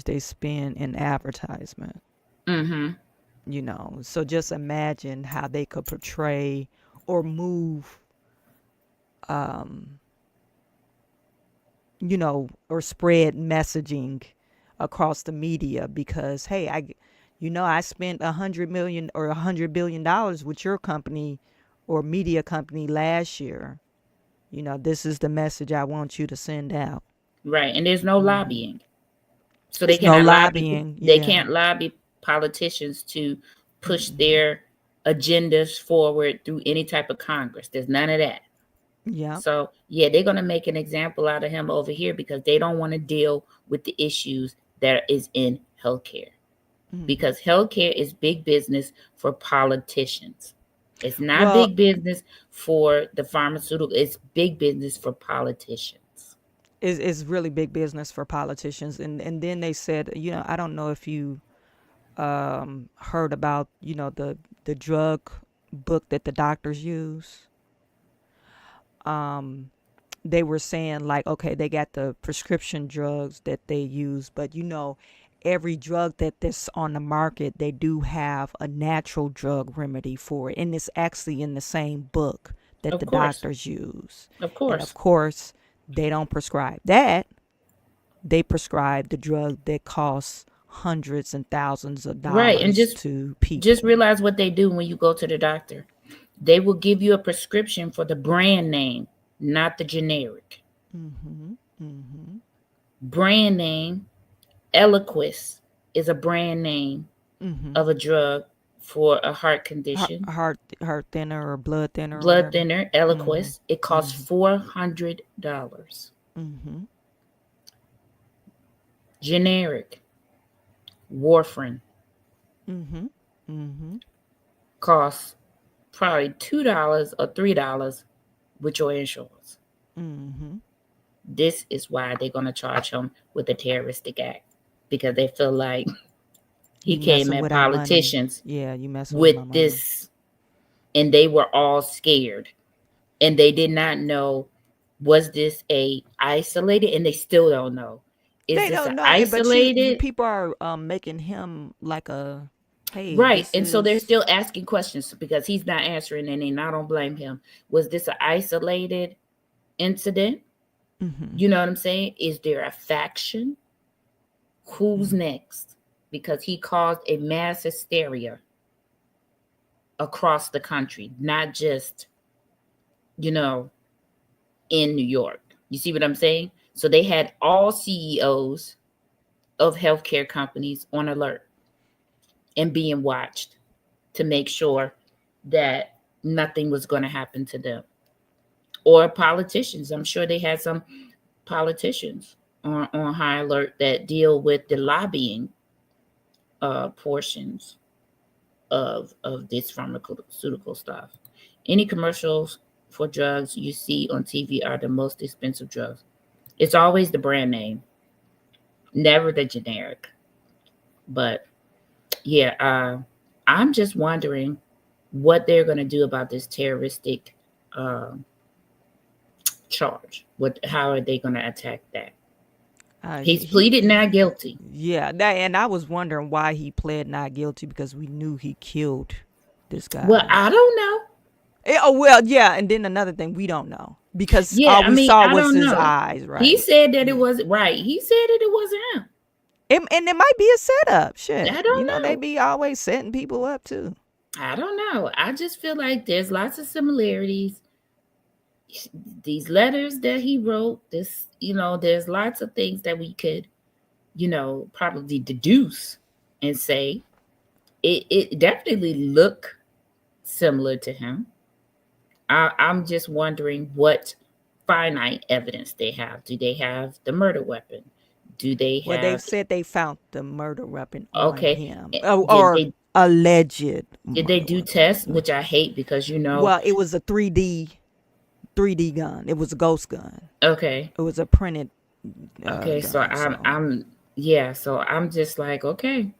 B: they spend in advertisement.
C: Mm-hmm.
B: So just imagine how they could portray or move, or spread messaging across the media because, hey, I spent $100 million or $100 billion with your company or media company last year. This is the message I want you to send out.
C: Right. And there's no lobbying. So they
B: There's no
C: cannot lobby.
B: lobbying.
C: They
B: Yeah.
C: can't lobby politicians to push their agendas forward through any type of Congress. There's none of that.
B: Yeah.
C: So yeah, they're gonna make an example out of him over here because they don't want to deal with the issues that is in healthcare. Because healthcare is big business for politicians. It's not
B: Well,
C: big business for the pharmaceutical. It's big business for politicians.
B: it's really big business for politicians. And then they said, I don't know if you heard about, the drug book that the doctors use. They were saying like, okay, they got the prescription drugs that they use, but every drug that's on the market, they do have a natural drug remedy for it. And it's actually in the same book that the doctors use.
C: Of
B: And
C: course.
B: of course, they don't prescribe that. They prescribe the drug that costs hundreds and thousands of dollars
C: Right. And
B: to people.
C: just realize what they do when you go to the doctor. They will give you a prescription for the brand name, not the generic. Brand name, Eliquis is a brand name of a drug for a heart condition.
B: Heart thinner or blood thinner. or
C: Blood
B: whatever.
C: thinner, Eliquis. It costs $400. Generic, warfarin, costs probably $2 or $3 with your insurance. This is why they're going to charge him with a terroristic act, because they feel like he
B: You
C: came
B: messing
C: at
B: with our money.
C: politicians
B: Yeah, you messing with my
C: with
B: money.
C: this, and they were all scared, and they did not know, was this a isolated, and they still don't know. Is
B: They
C: this
B: don't
C: an
B: know,
C: isolated?
B: but people are making him like a, hey,
C: Right.
B: this
C: And so they're
B: is-
C: still asking questions because he's not answering, and I don't blame him. Was this an isolated incident? You know what I'm saying? Is there a faction? Who's next? Because he caused a mass hysteria across the country, not just, in New York. You see what I'm saying? So they had all CEOs of healthcare companies on alert and being watched to make sure that nothing was going to happen to them. Or politicians. I'm sure they had some politicians on high alert that deal with the lobbying portions of this pharmaceutical stuff. Any commercials for drugs you see on TV are the most expensive drugs. It's always the brand name, never the generic. But yeah, I'm just wondering what they're going to do about this terroristic charge. How are they going to attack that? He's pleaded not guilty.
B: Yeah, and I was wondering why he pled not guilty, because we knew he killed this guy.
C: Well, I don't know.
B: Well, yeah, and then another thing, we don't know, because all we saw
C: I
B: was
C: don't
B: his
C: know.
B: eyes, right?
C: He said that it wasn't right. He said that it wasn't him.
B: And it might be a setup. Shit,
C: I don't know.
B: They be always setting people up too.
C: I don't know. I just feel like there's lots of similarities. These letters that he wrote, there's lots of things that we could, probably deduce and say it definitely look similar to him. I'm just wondering what finite evidence they have. Do they have the murder weapon? Do they have?
B: Well, they've said they found the murder weapon on him,
C: or
B: alleged.
C: Did they do tests, which I hate because
B: Well, it was a 3D gun. It was a ghost gun.
C: Okay.
B: It was a printed.
C: Okay, so
B: gun,
C: so I'm just like, okay.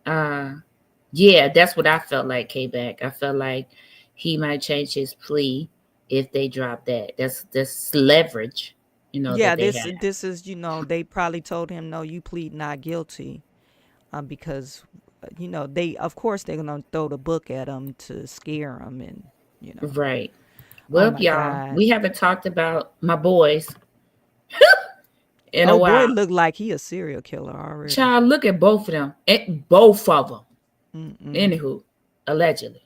C: Yeah, that's what I felt like, K-Back. I felt like he might change his plea if they drop that. That's leverage,
B: Yeah,
C: that
B: this is they probably told him, no, you plead not guilty, because they're gonna throw the book at him to scare him, and
C: Right. Well, y'all, we haven't talked about my boys. in a
B: Oh boy,
C: while.
B: look like he a serial killer already.
C: Child, look at both of them. Both of them.
B: Mm-mm.
C: Anywho, allegedly.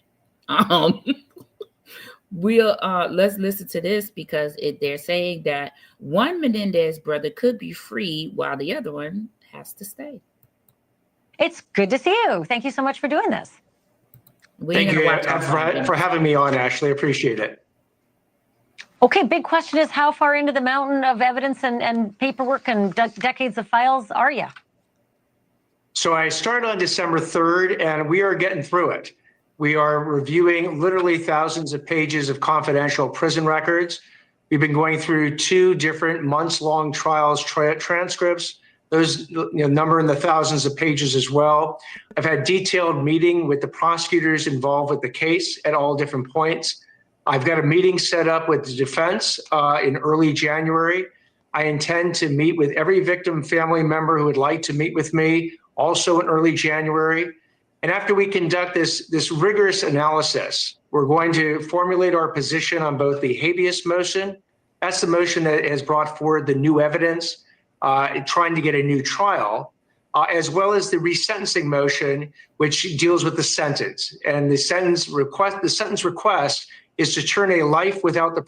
C: We'll let's listen to this because they're saying that one Menendez brother could be free while the other one has to stay.
O: It's good to see you. Thank you so much for doing this.
C: Thank you
S: for having me on, Ashley. Appreciate it.
O: Okay, big question is how far into the mountain of evidence and paperwork and decades of files are you?
S: So I started on December 3rd, and we are getting through it. We are reviewing literally thousands of pages of confidential prison records. We've been going through 2 different months-long trials transcripts. Those number in the thousands of pages as well. I've had detailed meeting with the prosecutors involved with the case at all different points. I've got a meeting set up with the defense in early January. I intend to meet with every victim family member who would like to meet with me, also in early January. And after we conduct this rigorous analysis, we're going to formulate our position on both the habeas motion, that's the motion that has brought forward the new evidence, trying to get a new trial, as well as the resentencing motion, which deals with the sentence. And the sentence request is to turn a life without the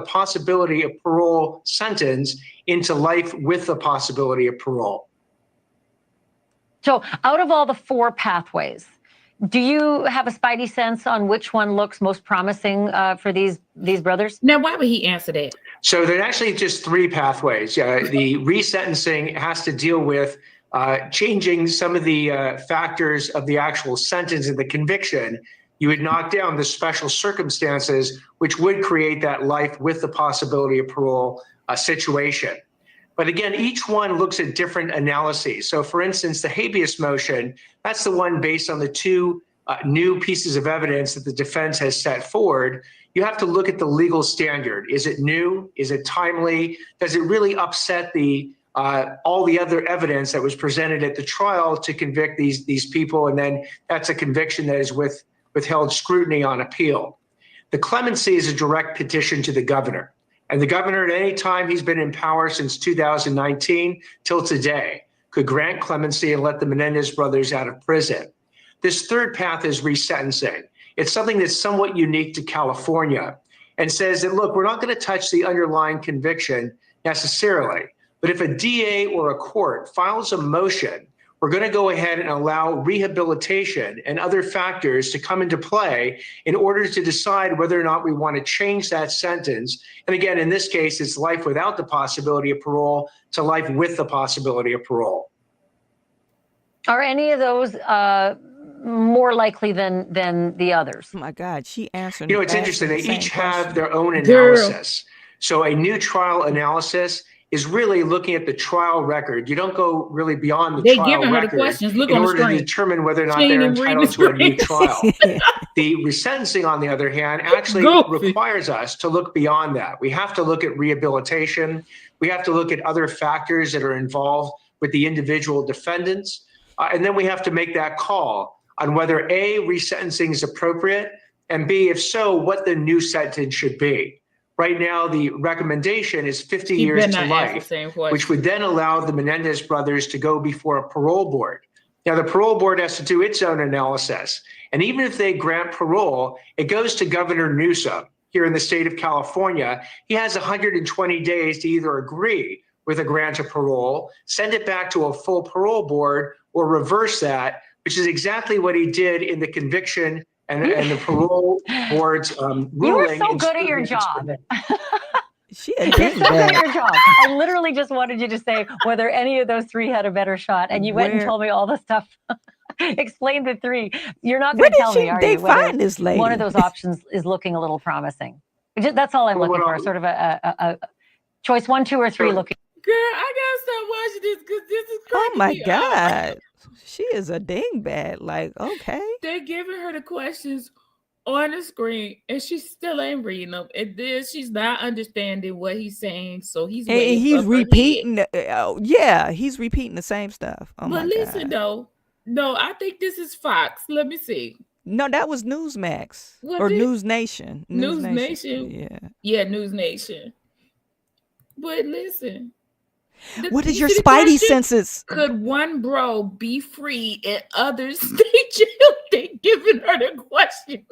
S: possibility of parole sentence into life with the possibility of parole.
O: So out of all the 4 pathways, do you have a spidey sense on which one looks most promising for these brothers?
C: Now, why would he answer that?
S: So there are actually just 3 pathways. The resentencing has to deal with changing some of the factors of the actual sentence and the conviction. You would knock down the special circumstances, which would create that life with the possibility of parole situation. But again, each one looks at different analyses. So for instance, the habeas motion, that's the one based on the 2 new pieces of evidence that the defense has set forward. You have to look at the legal standard. Is it new? Is it timely? Does it really upset all the other evidence that was presented at the trial to convict these people? And then that's a conviction that is withheld scrutiny on appeal. The clemency is a direct petition to the governor. And the governor, at any time he's been in power since 2019 till today, could grant clemency and let the Menendez brothers out of prison. This third path is resentencing. It's something that's somewhat unique to California and says that, look, we're not going to touch the underlying conviction necessarily, but if a DA or a court files a motion, we're going to go ahead and allow rehabilitation and other factors to come into play in order to decide whether or not we want to change that sentence. And again, in this case, it's life without the possibility of parole to life with the possibility of parole.
O: Are any of those more likely than the others?
B: Oh my God, she answered.
S: It's interesting. They each have their own analysis. So a new trial analysis is really looking at the trial record. You don't go really beyond the trial record in order to determine whether or not they're entitled to a new trial. The resentencing, on the other hand, actually requires us to look beyond that. We have to look at rehabilitation. We have to look at other factors that are involved with the individual defendants. And then we have to make that call on whether A, resentencing is appropriate, and B, if so, what the new sentence should be. Right now, the recommendation is 50 years to life, which would then allow the Menendez brothers to go before a parole board. Now, the parole board has to do its own analysis. And even if they grant parole, it goes to Governor Newsom here in the state of California. He has 120 days to either agree with a grant of parole, send it back to a full parole board, or reverse that, which is exactly what he did in the conviction and the parole board's ruling.
O: You are so good at your job.
B: You're
O: so good at your job. I literally just wanted you to say whether any of those 3 had a better shot, and you went and told me all the stuff. Explain the 3. You're not going to tell me, are you?
B: Find this lady?
O: One of those options is looking a little promising. That's all I'm looking for. Sort of a choice 1, 2, or 3 looking.
C: Girl, I gotta stop watching this because this is crazy.
B: Oh my God. She is a dingbat. Like, okay.
C: They're giving her the questions on the screen and she still ain't reading them. And then she's not understanding what he's saying. So he's
B: repeating. He's repeating the same stuff. Oh
C: but
B: my
C: listen,
B: God.
C: No, I think this is Fox. Let me see.
B: No, that was Newsmax or News Nation.
C: News Nation.
B: Yeah.
C: Yeah, News Nation. But listen.
B: What is
C: You
B: your
C: see the
B: spidey
C: question?
B: senses?
C: Could one bro be free and others stay jailed? They giving her the question.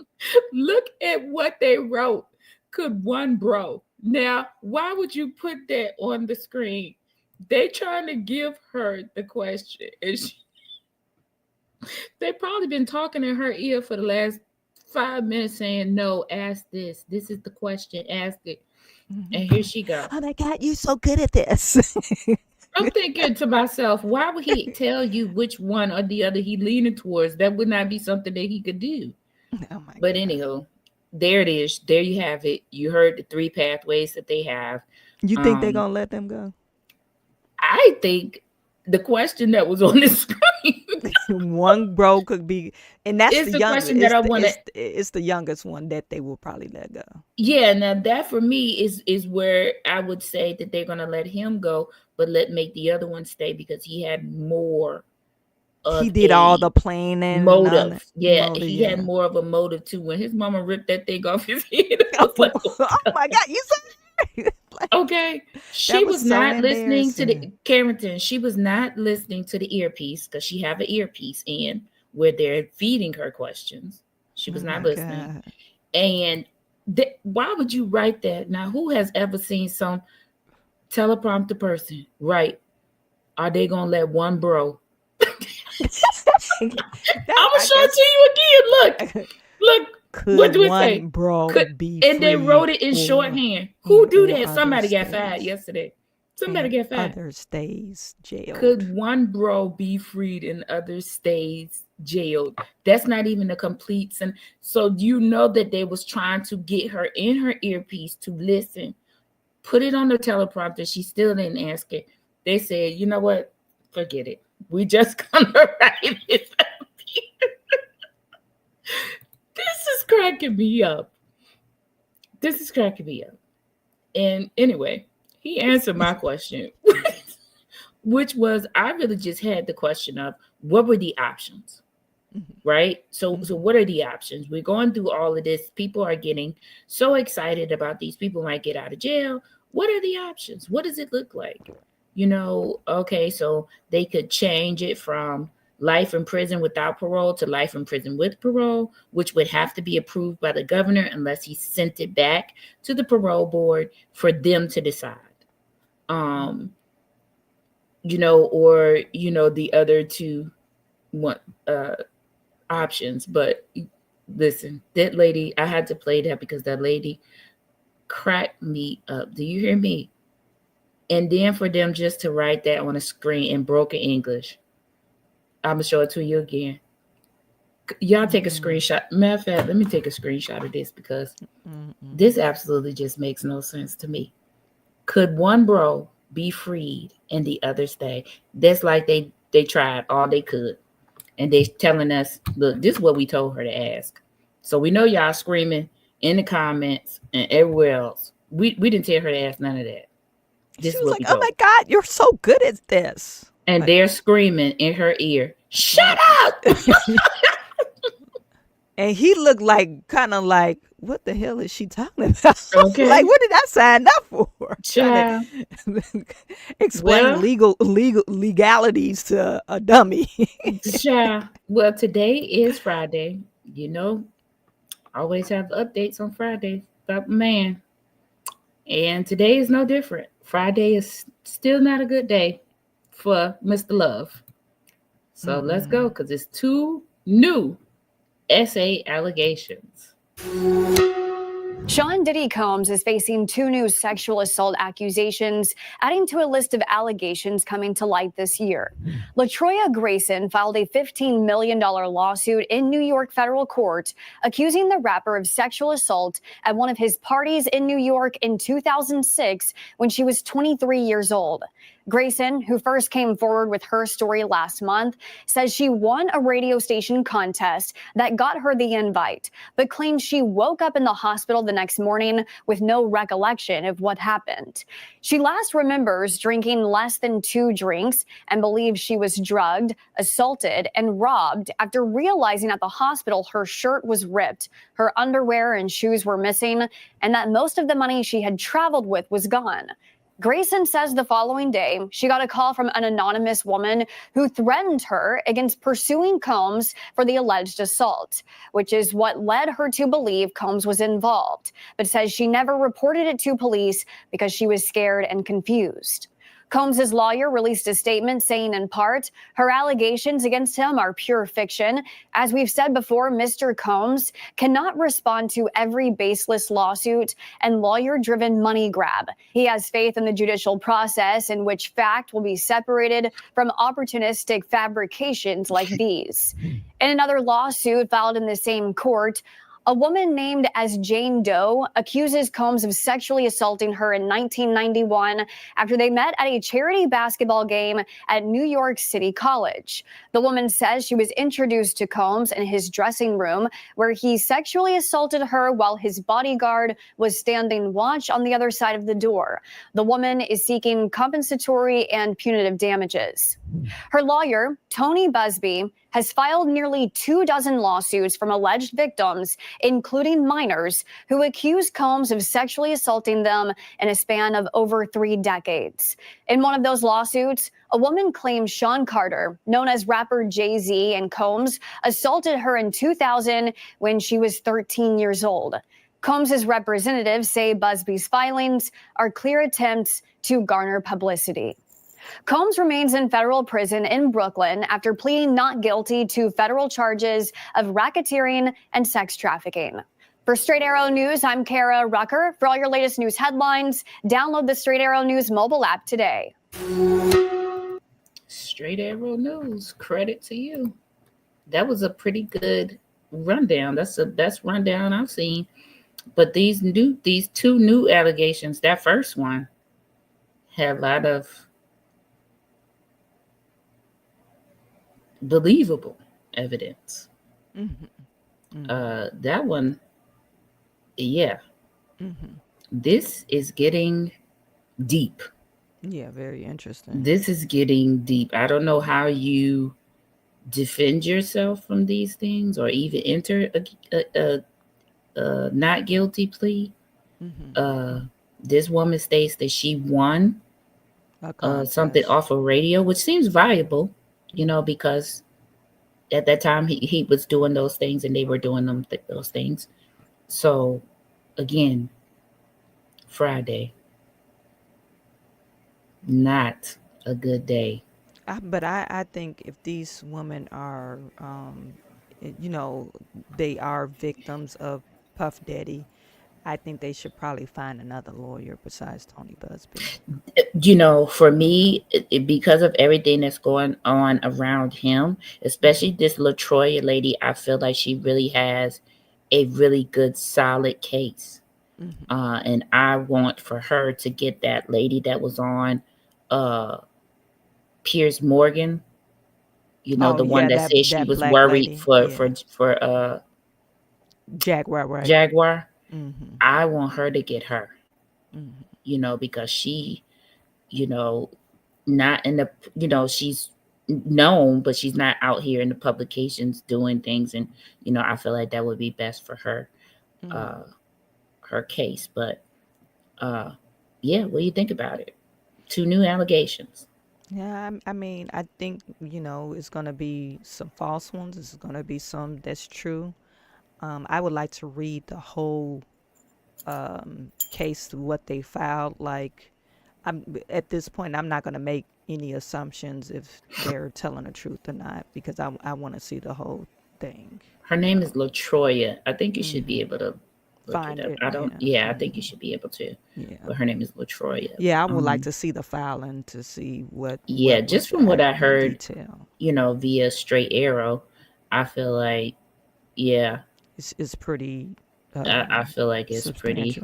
C: Look at what they wrote. Could one bro? Now, why would you put that on the screen? They trying to give her the question. And they probably been talking in her ear for the last 5 minutes saying, no, ask this. This is the question. Ask it. And here she go.
B: Oh my God, you're so good at this.
C: I'm thinking to myself, why would he tell you which one or the other he leaning towards? That would not be something that he could do.
B: Oh my
C: But anywho, there it is. There you have it. You heard the 3 pathways that they have.
B: You think they're gonna let them go?
C: I think the question that was on the screen.
B: One bro could be, and that's
C: It's
B: the
C: the
B: youngest.
C: question that I wanna-
B: It's the youngest one that they will probably let go.
C: Yeah, now that for me is where I would say that they're gonna let him go, but make the other one stay because he had more.
B: He did all the planning.
C: Motive. Yeah,
B: motive,
C: he
B: yeah.
C: had more of a motive too. When his mama ripped that thing off his head, I was like,
B: oh my God, you said
C: okay. She
B: was
C: was
B: so
C: not listening to the
B: embarrassing.
C: Carrington. She was not listening to the earpiece because she have an earpiece in where they're feeding her questions. She was
B: Oh
C: not
B: my
C: listening.
B: God.
C: And why would you write that? Now, who has ever seen some teleprompter person write, are they gonna let one bro? I'm gonna show it to you again. Look.
B: Could
C: What do it
B: one
C: say?
B: bro be
C: And they
B: free
C: wrote it in
B: or
C: shorthand. Who do that?
B: other
C: Somebody got
B: states?
C: fired yesterday. Somebody
B: And
C: got fired.
B: other stays jailed.
C: Could one bro be freed and others stays jailed? That's not even a complete sentence. So you know that they was trying to get her in her earpiece to listen. Put it on the teleprompter. She still didn't ask it. They said, you know what? Forget it. We just gonna write it up here. This is cracking me up. This is cracking me up. And anyway, he answered my question, which was I really just had the question of what were the options, right? So what are the options? We're going through all of this. People are getting so excited about these people might get out of jail. What are the options? What does it look like? You know, okay, so they could change it from life in prison without parole to life in prison with parole, which would have to be approved by the governor unless he sent it back to the parole board for them to decide. You know, or, you know, the other two options. But listen, that lady, I had to play that because that lady cracked me up. Do you hear me? And then for them just to write that on a screen in broken English, I'm gonna show it to you again. Y'all take a screenshot. Matter of fact, let me take a screenshot of this because this absolutely just makes no sense to me. Could one bro be freed and the other stay? That's like they tried all they could. And they telling us, look, this is what we told her to ask. So we know y'all screaming in the comments and everywhere else. We didn't tell her to ask none of that. This
B: She
C: is
B: was
C: what
B: like,
C: we
B: oh
C: told
B: my
C: her.
B: God, you're so good at this.
C: And they're screaming in her ear, shut up!
B: And he looked like, kind of like, what the hell is she talking about?
C: Okay.
B: Like, what did I sign up for?
C: Child.
B: Explain legalities to a dummy.
C: Child. Well, today is Friday. You know, always have updates on Friday about man. And today is no different. Friday is still not a good day for Mr. Love. So let's go because it's 2 new essay allegations.
T: Sean Diddy Combs is facing 2 new sexual assault accusations, adding to a list of allegations coming to light this year. LaTroya Grayson filed a $15 million lawsuit in New York federal court, accusing the rapper of sexual assault at one of his parties in New York in 2006 when she was 23 years old. Grayson, who first came forward with her story last month, says she won a radio station contest that got her the invite, but claims she woke up in the hospital the next morning with no recollection of what happened. She last remembers drinking less than 2 drinks and believes she was drugged, assaulted, and robbed after realizing at the hospital her shirt was ripped, her underwear and shoes were missing, and that most of the money she had traveled with was gone. Grayson says the following day, she got a call from an anonymous woman who threatened her against pursuing Combs for the alleged assault, which is what led her to believe Combs was involved, but says she never reported it to police because she was scared and confused. Combs' lawyer released a statement saying, in part, her allegations against him are pure fiction. As we've said before, Mr. Combs cannot respond to every baseless lawsuit and lawyer-driven money grab. He has faith in the judicial process in which fact will be separated from opportunistic fabrications like these. In another lawsuit filed in the same court, a woman named as Jane Doe accuses Combs of sexually assaulting her in 1991 after they met at a charity basketball game at New York City College. The woman says she was introduced to Combs in his dressing room, where he sexually assaulted her while his bodyguard was standing watch on the other side of the door. The woman is seeking compensatory and punitive damages. Her lawyer, Tony Busby, has filed nearly 24 lawsuits from alleged victims, including minors, who accuse Combs of sexually assaulting them in a span of over 3 decades. In one of those lawsuits, a woman claims Sean Carter, known as rapper Jay-Z, and Combs assaulted her in 2000 when she was 13 years old. Combs' representatives say Busby's filings are clear attempts to garner publicity. Combs remains in federal prison in Brooklyn after pleading not guilty to federal charges of racketeering and sex trafficking. For Straight Arrow News, I'm Kara Rucker. For all your latest news headlines, download the Straight Arrow News mobile app today.
C: Straight Arrow News, credit to you. That was a pretty good rundown. That's the best rundown I've seen. But these 2 new allegations, that first one had a lot of believable evidence. That one, yeah. This is getting deep.
B: Yeah, very interesting.
C: This is getting deep. I don't know how you defend yourself from these things or even enter a not guilty plea. This woman states that she won something off of radio, which seems viable, because at that time he was doing those things and they were doing those things. So again, Friday, not a good day.
B: But I think if these women are, they are victims of Puff Daddy, I think they should probably find another lawyer besides Tony Busby.
C: For me, because of everything that's going on around him, especially this LaTroya lady, I feel like she really has a really good, solid case. And I want for her to get that lady that was on Piers Morgan, the one that said she was worried for
B: Jaguar, right?
C: Jaguar. I want her to get her, because she, not in the, she's known, but she's not out here in the publications doing things. And, I feel like that would be best for her, her case. But, yeah, what do you think about it? 2 new allegations.
B: Yeah, I mean, I think, it's going to be some false ones. It's going to be some that's true. I would like to read the whole case, what they filed. Like, at this point, I'm not going to make any assumptions if they're telling the truth or not, because I want to see the whole thing.
C: Her name is LaTroya. I think you should be able to
B: find it.
C: I think you should be able to.
B: Yeah.
C: But her name is LaTroya.
B: Yeah, I would like to see the filing to see what.
C: Yeah,
B: what
C: just from what I heard,
B: detail.
C: Via Straight Arrow, I feel like, yeah,
B: it's pretty.
C: I feel like it's pretty.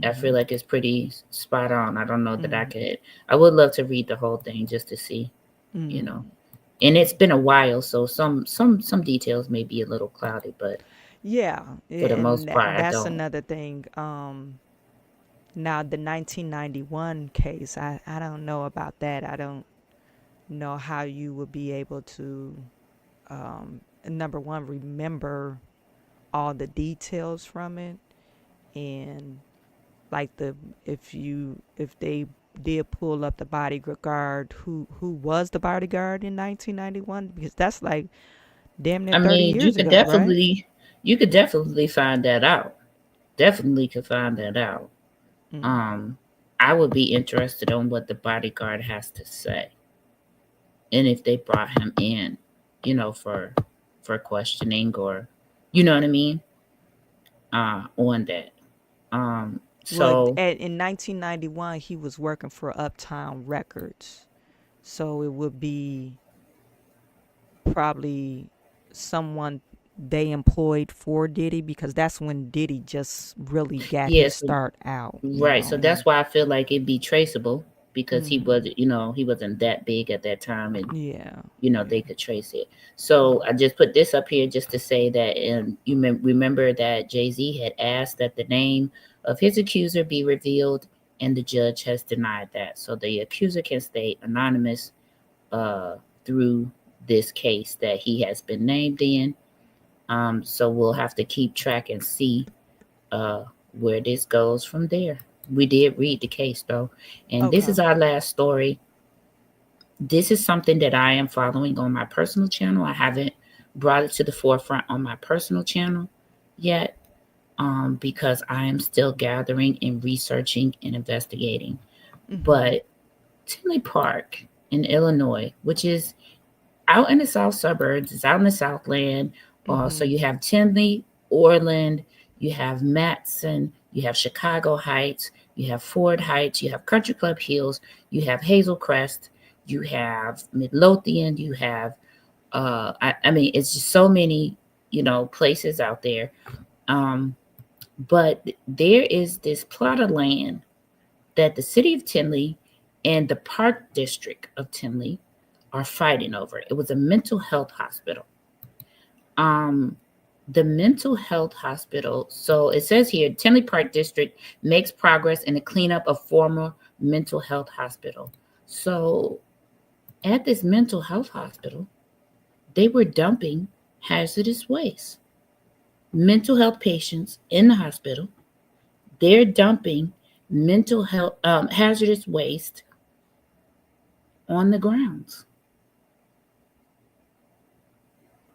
C: I feel like it's pretty spot on. I don't know that I could. I would love to read the whole thing just to see, and it's been a while, so some details may be a little cloudy, but
B: yeah,
C: for the most part,
B: that's another thing. Now the 1991 case, I don't know about that. I don't know how you would be able to, number one, remember all the details from it, and like if they did pull up the bodyguard who was the bodyguard in 1991, because that's like damn near
C: I
B: 30
C: mean,
B: years ago, right?
C: you could definitely find that out. Definitely could find that out. I would be interested on what the bodyguard has to say, and if they brought him in, for questioning, or you know what I mean, on that.
B: Well,
C: So
B: in 1991, he was working for Uptown Records, so it would be probably someone they employed for Diddy, because that's when Diddy just really got his
C: yes,
B: start out,
C: right. So that's why I feel like it'd be traceable, because he was, he wasn't that big at that time, and
B: Yeah.
C: they could trace it. So I just put this up here just to say that, and remember that Jay-Z had asked that the name of his accuser be revealed, and the judge has denied that. So the accuser can stay anonymous through this case that he has been named in. So we'll have to keep track and see where this goes from there. We did read the case though, and this is our last story. This is something that I am following on my personal channel. I haven't brought it to the forefront on my personal channel yet, because I am still gathering and researching and investigating. But Tinley Park in Illinois, which is out in the south suburbs, it's out in the Southland. So you have Tinley, Orland, you have Matson, you have Chicago Heights, you have Ford Heights, you have Country Club Hills, you have Hazel Crest, you have Midlothian, you have I mean, it's just so many, places out there. But there is this plot of land that the city of Tinley and the Park District of Tinley are fighting over. It was a mental health hospital. The mental health hospital, so it says here, Tinley Park District makes progress in the cleanup of former mental health hospital. So at this mental health hospital, they were dumping hazardous waste. Mental health patients in the hospital, they're dumping mental health hazardous waste on the grounds.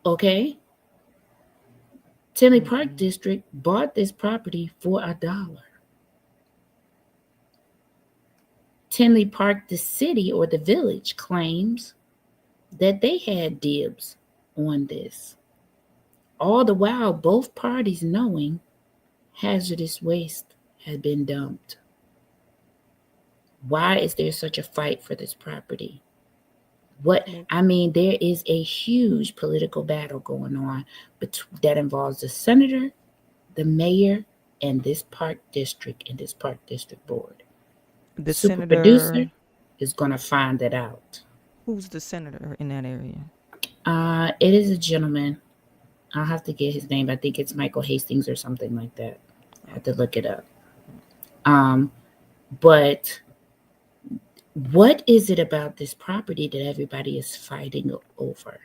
C: Okay? Tinley Park District bought this property for $1. Tinley Park, the city or the village, claims that they had dibs on this. All the while, both parties knowing hazardous waste had been dumped. Why is there such a fight for this property? There is a huge political battle going on that involves the senator, the mayor, and this park district and this park district board.
B: The
C: super
B: senator
C: producer is going to find it out.
B: Who's the senator in that area?
C: It is a gentleman. I'll have to get his name. I think it's Michael Hastings or something like that. I have to look it up. But what is it about this property that everybody is fighting over?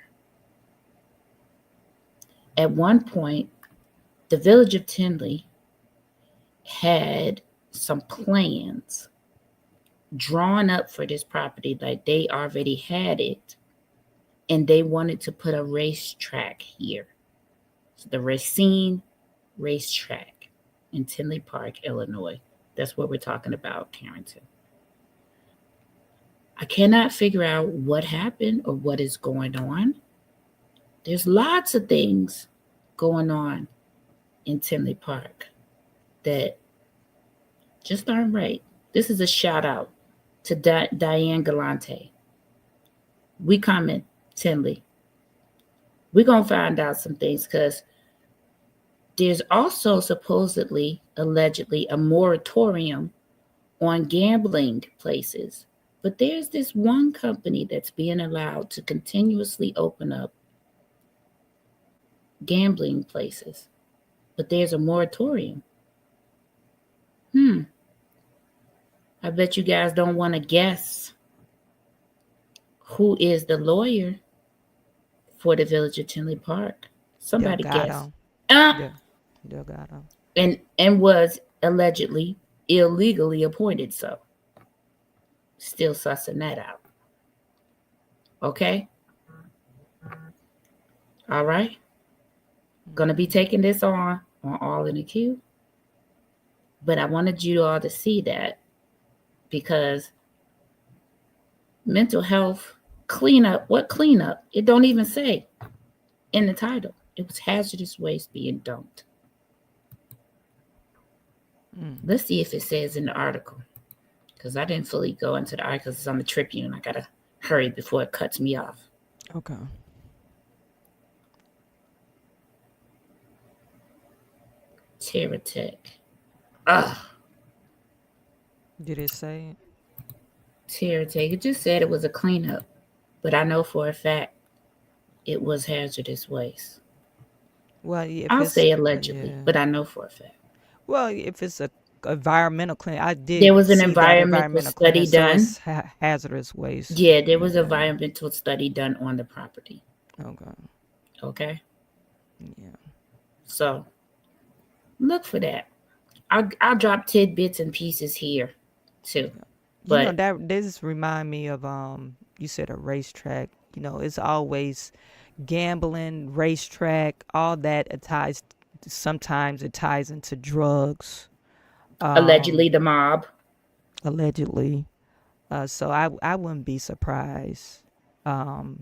C: At one point, the village of Tinley had some plans drawn up for this property, like they already had it, and they wanted to put a racetrack here. So the Racine Racetrack in Tinley Park, Illinois. That's what we're talking about, Carrington. I cannot figure out what happened or what is going on. There's lots of things going on in Tinley Park that just aren't right. This is a shout out to Diane Galante. We coming, Tinley. We're going to find out some things, because there's also supposedly, allegedly, a moratorium on gambling places. But there's this one company that's being allowed to continuously open up gambling places. But there's a moratorium. I bet you guys don't want to guess who is the lawyer for the village of Tinley Park. Somebody guess.
B: Delgado.
C: And was allegedly illegally appointed. So still sussing that out. Okay. All right. Gonna be taking this on All in the Queue. But I wanted you all to see that because mental health cleanup, what cleanup? It don't even say in the title. It was hazardous waste being dumped. Let's see if it says in the article. Because I didn't fully go into the article. It's on the Tribune. I gotta hurry before it cuts me off.
B: Okay.
C: TerraTech. Ugh.
B: Did it say it?
C: TerraTech. It just said it was a cleanup. But I know for a fact it was hazardous waste.
B: Well, if
C: I'll
B: it's,
C: say allegedly, but I know for a fact.
B: well, if it's a environmental clinic, I did.
C: There was an
B: see that
C: environmental study
B: clinic, so
C: done.
B: it's hazardous waste.
C: Yeah, there was an environmental study done on the property.
B: Okay.
C: Okay.
B: Yeah.
C: So look for that. I'll drop tidbits and pieces here too. But
B: you know, that this remind me of you said a racetrack. You know, it's always gambling, racetrack, all that. It ties. Sometimes it ties into drugs.
C: Allegedly, the mob.
B: Allegedly, so I wouldn't be surprised.
C: But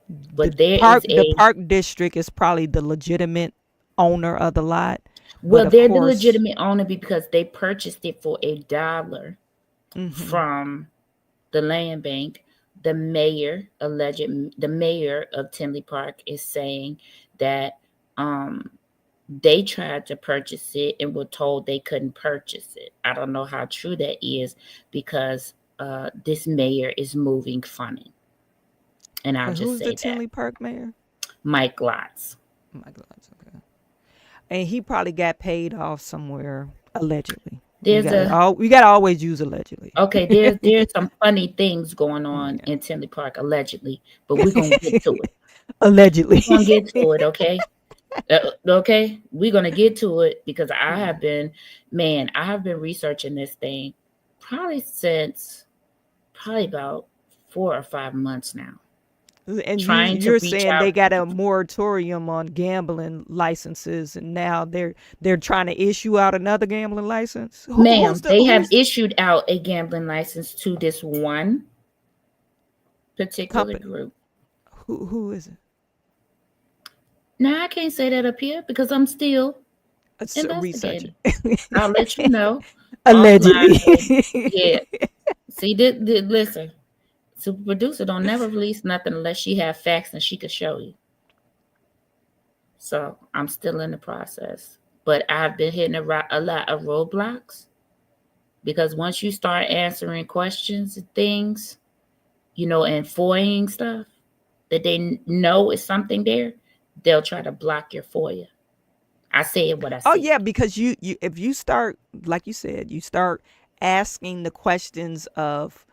C: the
B: park district is probably the legitimate owner of the lot.
C: Well, they're the legitimate owner because they purchased it for $1 from the land bank. The mayor of Tinley Park is saying that they tried to purchase it and were told they couldn't purchase it. I don't know how true that is because this mayor is moving funny. And I'll just
B: who's
C: say
B: the
C: that.
B: Tinley Park mayor?
C: Mike Glotz.
B: Mike Glotz, okay. And he probably got paid off somewhere, allegedly.
C: We
B: gotta always use allegedly.
C: Okay, there's some funny things going on in Tinley Park, allegedly, but we're gonna get to it.
B: Allegedly.
C: We're gonna get to it, okay? Okay, we're gonna get to it because I have been researching this thing probably about 4 or 5 months now.
B: And you're saying they got a moratorium on gambling licenses, and now they're trying to issue out another gambling license.
C: Ma'am, they have issued out a gambling license to this one particular group.
B: Who is it?
C: Now I can't say that up here because I'm still investigating. I'll let you know.
B: Allegedly.
C: Yeah. See, listen. Super producer don't never release nothing unless she have facts and she could show you. So I'm still in the process, but I've been hitting a lot of roadblocks because once you start answering questions and things, and FOIAing stuff that they know is something there, they'll try to block your FOIA. I say what I say.
B: Oh yeah, because you if you start, like you said, you start asking the questions of,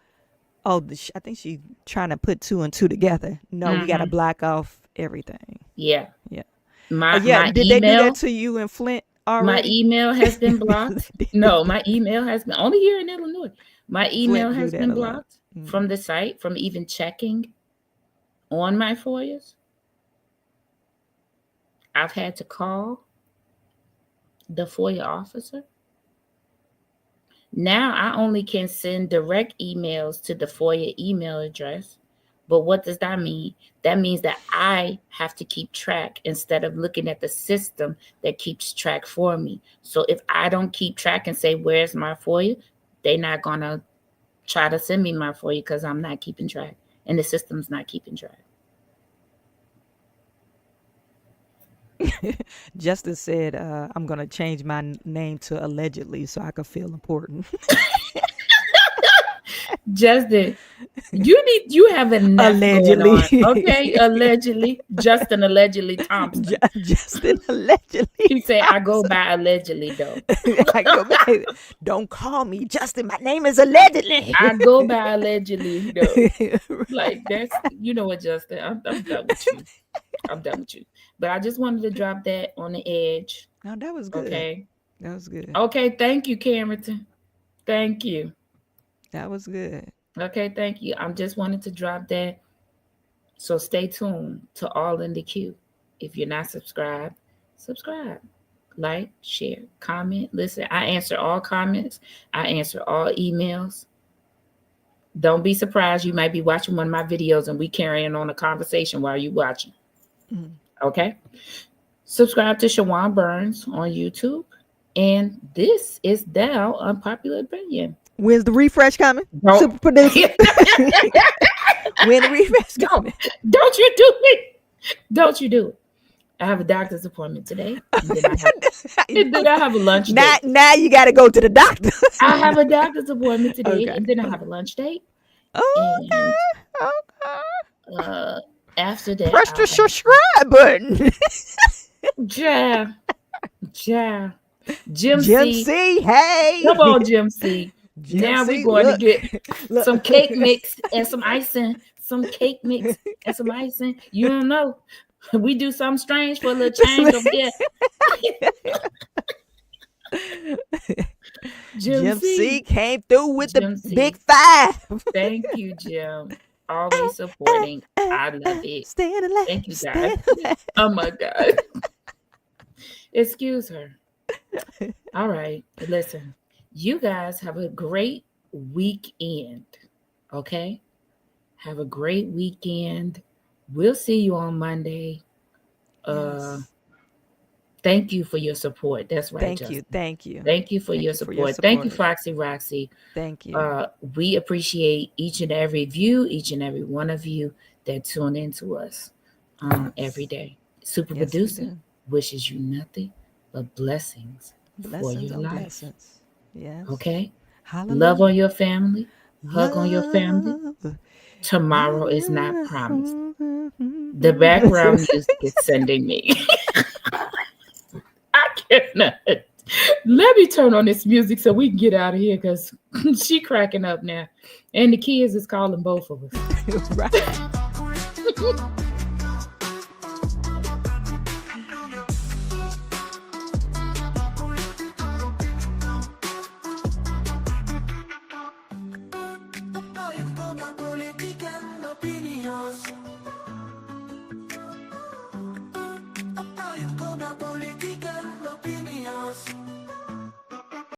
B: I think she's trying to put 2 and 2 together. No, we got to block off everything.
C: Yeah.
B: Yeah.
C: My
B: did
C: email,
B: they do that to you in Flint already?
C: My email has been blocked. No, my email has been only here in Illinois. My email has been blocked from the site, from even checking on my FOIAs. I've had to call the FOIA officer. Now I only can send direct emails to the FOIA email address. But what does that mean? That means that I have to keep track instead of looking at the system that keeps track for me. So if I don't keep track and say, where's my FOIA? They're not going to try to send me my FOIA because I'm not keeping track and the system's not keeping track.
B: Justin said, I'm going to change my name to allegedly so I can feel important.
C: Justin, you have enough
B: allegedly
C: going on. Okay, allegedly. Justin allegedly Thompson.
B: Justin allegedly.
C: He said, I go by allegedly though.
B: I go by, don't call me Justin. My name is allegedly.
C: I go by allegedly though. Like that's, you know what, Justin? I'm done with you. I'm done with you. But I just wanted to drop that on the edge.
B: No, that was good.
C: Okay.
B: That was good.
C: Okay, thank you, Cameron. Thank you.
B: That was good.
C: Okay, thank you. I'm just wanting to drop that. So stay tuned to All in the Queue. If you're not subscribed, subscribe. Like, share, comment. Listen, I answer all comments. I answer all emails. Don't be surprised. You might be watching one of my videos and we carrying on a conversation while you're watching. Okay? Subscribe to Shawan Burns on YouTube. And this is now Unpopular Opinion.
B: When's the refresh coming? Super producer. When the refresh coming?
C: Don't you do it. Don't you do it. I have a doctor's appointment today. And then I have a lunch date.
B: Now you got to go to the doctor.
C: I have a doctor's appointment today, and then I have a lunch date.
B: Okay.
C: After that,
B: press the subscribe button.
C: Yeah. Jim
B: C, hey.
C: Come on, Jim C.
B: Jim
C: now
B: C,
C: we're going
B: look.
C: to get some cake mix and some icing. Some cake mix and some icing. You don't know. We do something strange for a little change over there.
B: Jim C came through with the big 5.
C: Thank you, Jim. Always supporting. I love it. Thank you, guys. Oh my God. Excuse her. All right. Listen, you guys have a great weekend. Okay? Have a great weekend. We'll see you on Monday.
B: Yes.
C: Thank you for your support. That's right.
B: Thank
C: Justin.
B: you. Thank you.
C: Thank you for your support. Thank you, Foxy Roxy.
B: Thank you.
C: We appreciate each and every view, each and every one of you that tune into us every day. Super producer wishes you nothing but blessings for your life. Blessings.
B: Yes.
C: Okay.
B: Hallelujah.
C: Love on your family. Hug on your family. Tomorrow is not promised. The background music is sending me. I cannot. Let me turn on this music so we can get out of here because she cracking up now. And the kids is calling both of us.
B: Right.
A: Política en opinión.